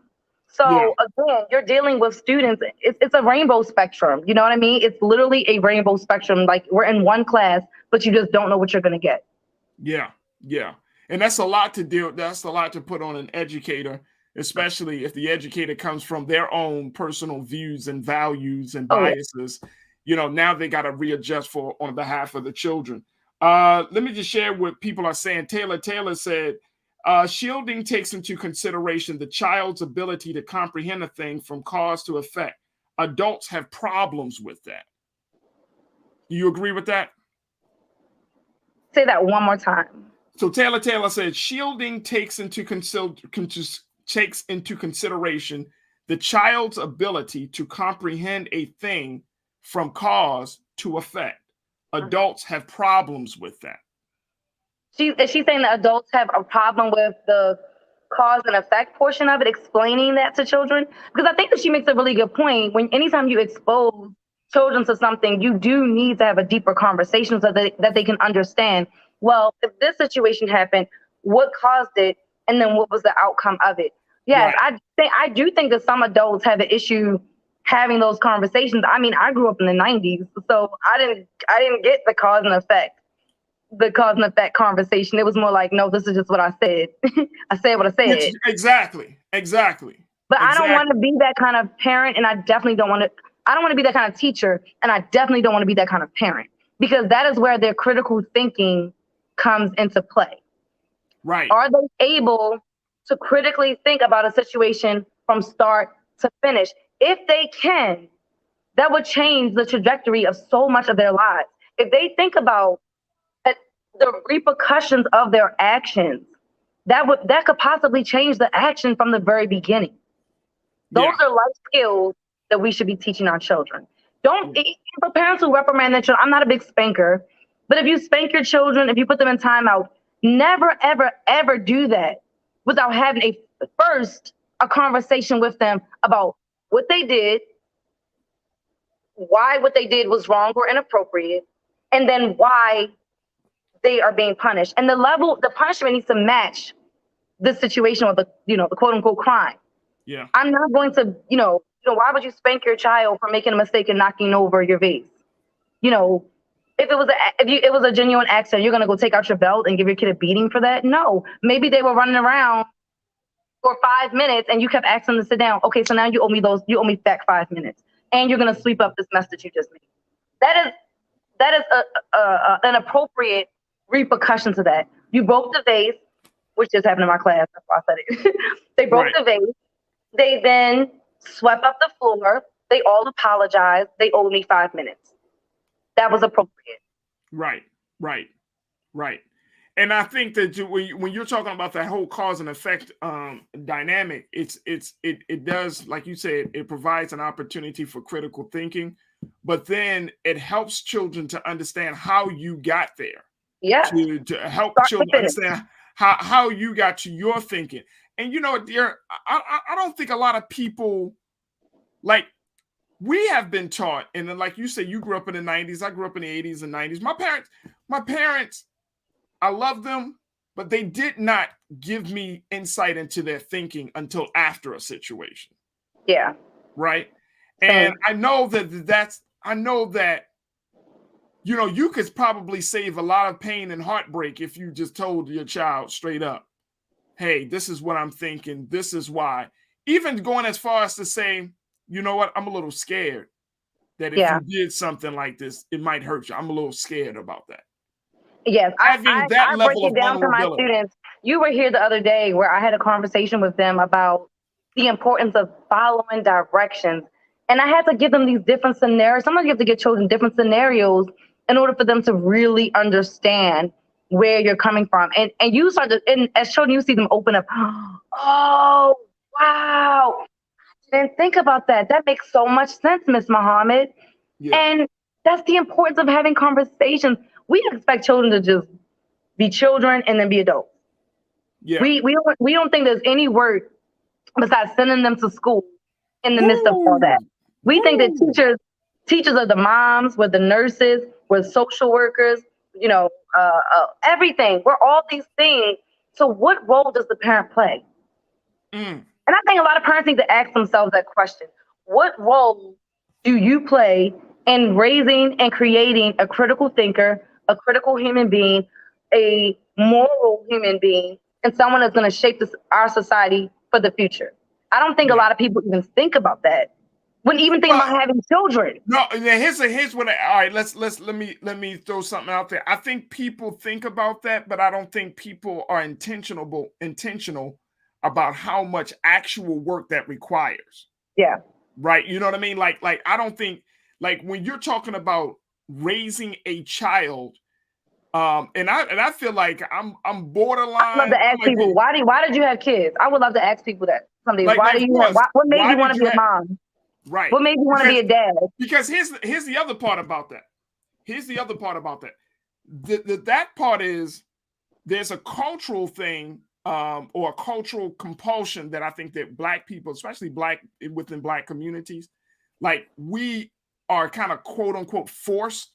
So again, you're dealing with students. It's a rainbow spectrum. You know what I mean? It's literally a rainbow spectrum. Like, we're in one class, but you just don't know what you're going to get. Yeah. Yeah. And that's a lot to deal. That's a lot to put on an educator, especially if the educator comes from their own personal views and values and biases. Now they got to readjust on behalf of the children. Let me just share what people are saying. Taylor said, shielding takes into consideration the child's ability to comprehend a thing from cause to effect. Adults have problems with that. Do you agree with that? Say that one more time. So Taylor said, shielding takes into consideration the child's ability to comprehend a thing from cause to effect. Adults have problems with that. Is she saying that adults have a problem with the cause and effect portion of it, explaining that to children? Because I think that she makes a really good point. Anytime you expose children to something, you do need to have a deeper conversation so that they can understand, well, if this situation happened, what caused it? And then what was the outcome of it? Yes, right. I do think that some adults have an issue having those conversations. I mean, I grew up in the 90s, so I didn't get the cause and effect conversation. It was more like, no, this is just what I said. I said what I said. Exactly. But I don't want to be that kind of parent, and I don't want to be that kind of teacher, and I definitely don't want to be that kind of parent, because that is where their critical thinking comes into play. Right. Are they able to critically think about a situation from start to finish? If they can, that would change the trajectory of so much of their lives. If they think about the repercussions of their actions, that could possibly change the action from the very beginning. Those are life skills that we should be teaching our children. For parents who reprimand their children, I'm not a big spanker, but if you spank your children, if you put them in timeout, never, ever, ever do that without having a conversation with them about what they did, why what they did was wrong or inappropriate, and then why they are being punished. And the punishment needs to match the situation with the quote unquote crime. Yeah. I'm not going to, why would you spank your child for making a mistake and knocking over your vase? If it was a genuine accident, you're going to go take out your belt and give your kid a beating for that? No. Maybe they were running around for 5 minutes and you kept asking them to sit down. Okay, so now you owe me back 5 minutes, and you're going to sweep up this mess that you just made. That is an appropriate repercussion to that. You broke the vase, which just happened in my class. That's why I said it. They broke the vase. They then swept up the floor. They all apologized. They owed me 5 minutes. That was appropriate. Right. And I think that when you're talking about that whole cause and effect dynamic, it does, like you said, it provides an opportunity for critical thinking, but then it helps children to understand how you got there. Yeah. To help children understand how you got to your thinking. And dear, I don't think a lot of people, like, we have been taught, and then like you said, you grew up in the 90s, I grew up in the 80s and 90s. My parents, I love them, but they did not give me insight into their thinking until after a situation. Yeah. Right. And I know that you could probably save a lot of pain and heartbreak if you just told your child straight up, hey, this is what I'm thinking. This is why. Even going as far as to say, you know what, I'm a little scared that if you did something like this, it might hurt you. I'm a little scared about that. Yes, Having that I level break it of down to my vulnerability. students. You were here the other day where I had a conversation with them about the importance of following directions. And I had to give them these different scenarios. Sometimes you have to give children different scenarios in order for them to really understand where you're coming from. And you start to, and as children, you see them open up. Oh, wow. I didn't think about that. That makes so much sense, Miss Muhammad. Yeah. And that's the importance of having conversations. We expect children to just be children and then be adults. Yeah. We don't think there's any work besides sending them to school in the midst of all that. We think that teachers are the moms, we're the nurses, we're social workers, everything. We're all these things. So what role does the parent play? And I think a lot of parents need to ask themselves that question. What role do you play in raising and creating a critical thinker, a critical human being, a moral human being, and someone that's going to shape our society for the future? I don't think a lot of people even think about that. Wouldn't even think about having children. No, here's what. All right, let me throw something out there. I think people think about that, but I don't think people are intentional about how much actual work that requires. Yeah. Right. You know what I mean? Like I don't think, like, when you're talking about raising a child, and I feel like I'm borderline. I love to ask people, why did you have kids? I would love to ask people that someday. What made you want to be a mom? Right. What made you want to be a dad? Because here's the other part about that. That part is there's a cultural thing, or a cultural compulsion that I think that Black people, especially within Black communities, like, we are kind of quote unquote forced,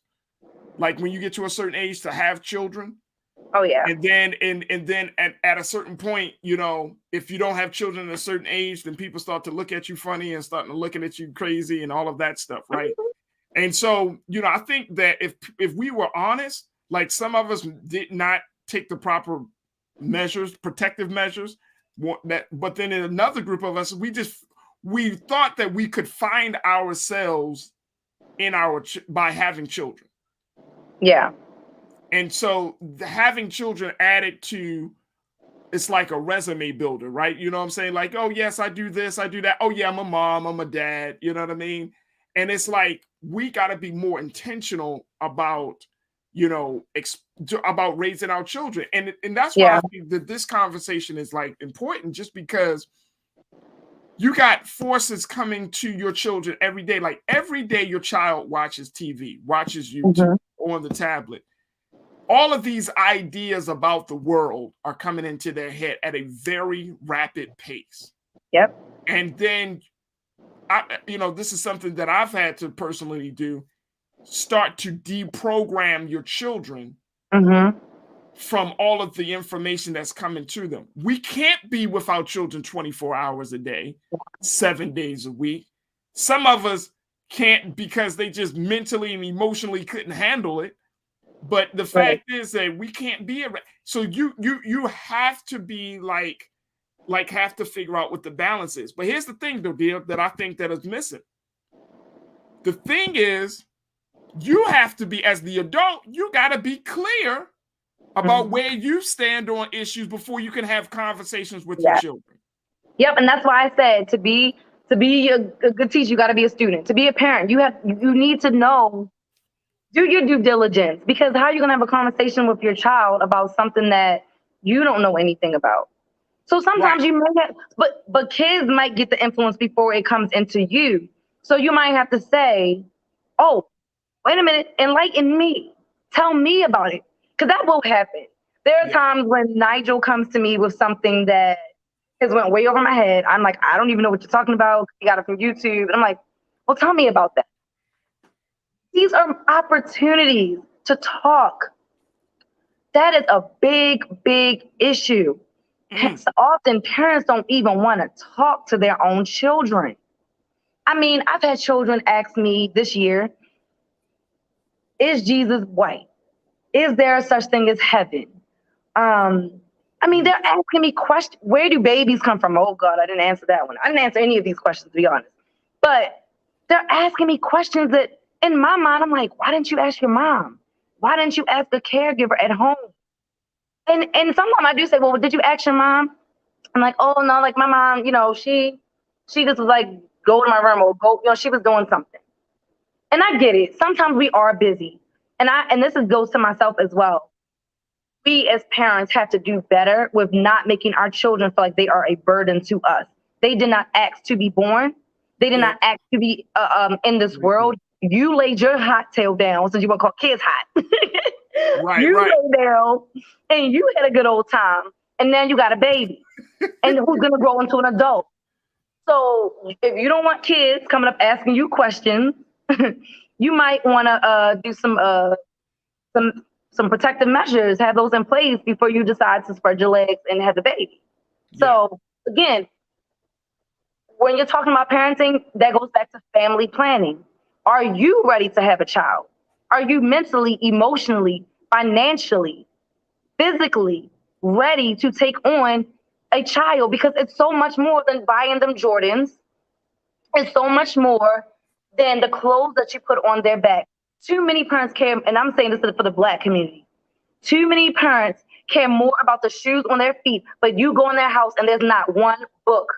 like, when you get to a certain age, to have children. Oh yeah. And then at a certain point, if you don't have children at a certain age, then people start to look at you funny and start looking at you crazy and all of that stuff, right? And so, I think that if we were honest, like, some of us did not take the proper protective measures, but then in another group of us, we thought that we could find ourselves by having children. Yeah. And so having children added to, it's like a resume builder, right? You know what I'm saying? Like, oh yes, I do this, I do that. Oh yeah, I'm a mom, I'm a dad. You know what I mean? And it's like, we got to be more intentional about, about raising our children. And that's why I think that this conversation is, like, important, just because you got forces coming to your children every day. Like, every day your child watches TV, watches YouTube on the tablet. All of these ideas about the world are coming into their head at a very rapid pace. Yep. And then, this is something that I've had to personally do, start to deprogram your children from all of the information that's coming to them. We can't be with our children 24 hours a day, 7 days a week. Some of us can't because they just mentally and emotionally couldn't handle it. But the fact is that we can't be around. So you have to be like have to figure out what the balance is. But here's the thing, though, dear, that I think that is missing. The thing is, you have to be, as the adult, you got to be clear about where you stand on issues before you can have conversations with your children. Yep, and that's why I said to be a good teacher, you got to be a student. To be a parent, you need to know. Do your due diligence, because how are you going to have a conversation with your child about something that you don't know anything about? So sometimes you might have, but kids might get the influence before it comes into you. So you might have to say, oh, wait a minute, enlighten me. Tell me about it, because that will happen. There are times when Nigel comes to me with something that has went way over my head. I'm like, I don't even know what you're talking about. You got it from YouTube. And I'm like, well, tell me about that. These are opportunities to talk. That is a big, big issue. Often parents don't even want to talk to their own children. I mean, I've had children ask me this year, is Jesus white? Is there such thing as heaven? I mean, they're asking me questions. Where do babies come from? Oh, God, I didn't answer that one. I didn't answer any of these questions, to be honest. But they're asking me questions that, in my mind, I'm like, why didn't you ask your mom? Why didn't you ask a caregiver at home? And sometimes I do say, well, did you ask your mom? I'm like, oh, no, like my mom, she just was like, go to my room or go, she was doing something. And I get it. Sometimes we are busy. And this goes to myself as well. We as parents have to do better with not making our children feel like they are a burden to us. They did not ask to be born. They did not ask to be in this world. You laid your hot tail down, since you want to call kids hot. You lay down and you had a good old time. And now you got a baby. And who's going to grow into an adult? So if you don't want kids coming up asking you questions, you might want to do some protective measures, have those in place before you decide to spread your legs and have the baby. So again, when you're talking about parenting, that goes back to family planning. Are you ready to have a child? Are you mentally, emotionally, financially, physically ready to take on a child? Because it's so much more than buying them Jordans. It's so much more than the clothes that you put on their back. Too many parents care, and I'm saying this for the Black community. Too many parents care more about the shoes on their feet, but you go in their house and there's not one book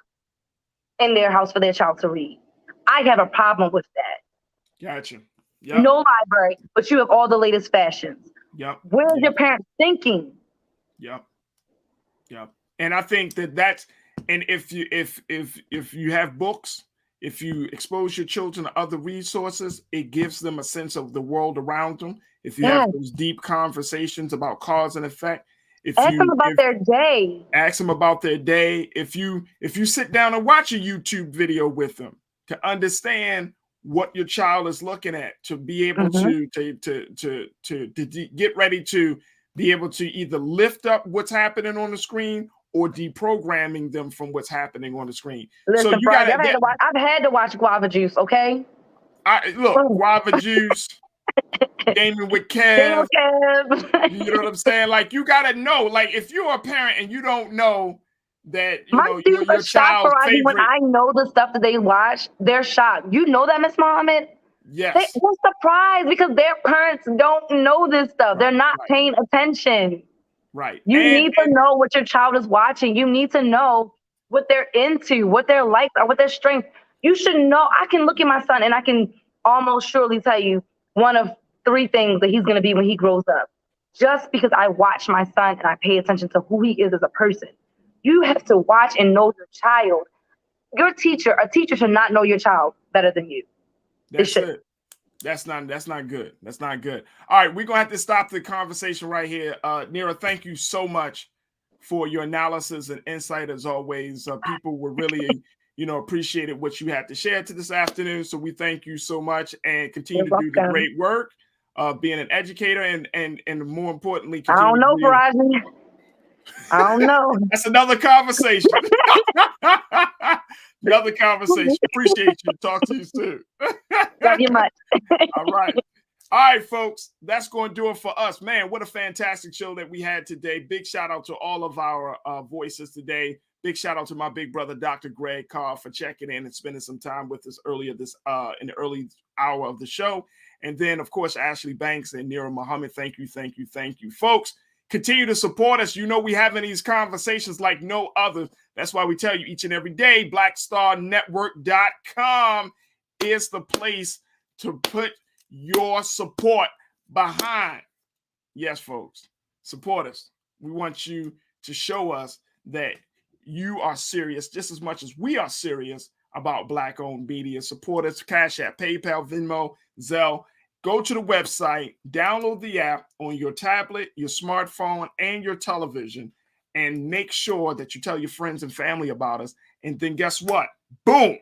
in their house for their child to read. I have a problem with that. Gotcha. Yep. No library, but you have all the latest fashions. Yep. Where's your parents thinking? Yep. Yep. And I think that's, and if you have books, if you expose your children to other resources, it gives them a sense of the world around them. If you have those deep conversations about cause and effect, ask them about their day. Ask them about their day. If you sit down and watch a YouTube video with them to understand what your child is looking at, to be able to get ready to be able to either lift up what's happening on the screen or deprogramming them from what's happening on the screen. Listen, so you got I've had to watch Guava Juice, okay? Guava Juice, Gaming with Kev. You know what I'm saying? Like, you gotta know, like, if you're a parent and you don't know that your child's favorite. When I know the stuff that they watch, they're shocked. You know that, Miss Muhammad? Yes. They're surprised because their parents don't know this stuff. They're not paying attention. Right. You need to know what your child is watching. You need to know what they're into, what their likes are, what their strengths. You should know. I can look at my son and I can almost surely tell you one of 3 things that he's going to be when he grows up. Just because I watch my son and I pay attention to who he is as a person. You have to watch and know your child. A teacher should not know your child better than you. That's it. That's not good. That's not good. All right, we're gonna have to stop the conversation right here. Nira, thank you so much for your analysis and insight as always. People were really, appreciated what you had to share to this afternoon. So we thank you so much and continue to do the great work of being an educator and more importantly, I don't know, Farajii. I don't know. That's another conversation. Another conversation. Appreciate you. Talk to you soon. Love you much. All right. All right, folks. That's going to do it for us. Man, what a fantastic show that we had today. Big shout out to all of our voices today. Big shout out to my big brother, Dr. Greg Carr, for checking in and spending some time with us in the early hour of the show. And then, of course, Ashley Banks and Nira Muhammad. Thank you, thank you, thank you, folks. Continue to support us. We having these conversations like no other. That's why we tell you each and every day, blackstarnetwork.com is the place to put your support behind. Yes, folks, support us. We want you to show us that you are serious just as much as we are serious about Black-owned media. Support us, Cash App, PayPal, Venmo, Zelle. Go to the website, download the app on your tablet, your smartphone, and your television, and make sure that you tell your friends and family about us. And then guess what? Boom!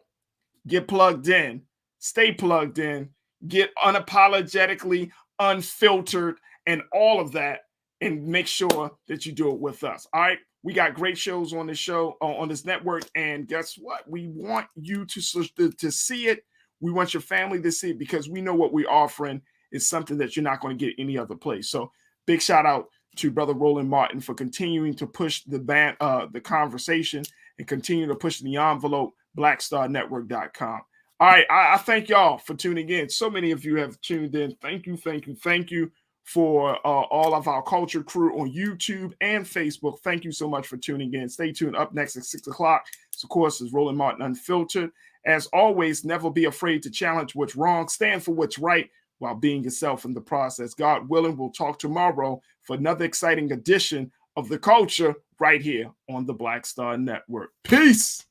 Get plugged in. Stay plugged in. Get unapologetically unfiltered and all of that and make sure that you do it with us. All right. We got great shows on this show, on this network. And guess what? We want you to see it. We want your family to see it because we know what we're offering is something that you're not going to get any other place. So big shout out to Brother Roland Martin for continuing to push the conversation and continue to push the envelope, blackstarnetwork.com. All right. I thank y'all for tuning in. So many of you have tuned in. Thank you. Thank you. Thank you for all of our culture crew on YouTube and Facebook. Thank you so much for tuning in. Stay tuned. Up next at 6 o'clock, of course, is Roland Martin Unfiltered. As always, never be afraid to challenge what's wrong. Stand for what's right while being yourself in the process. God willing, we'll talk tomorrow for another exciting edition of The Culture right here on the Black Star Network. Peace.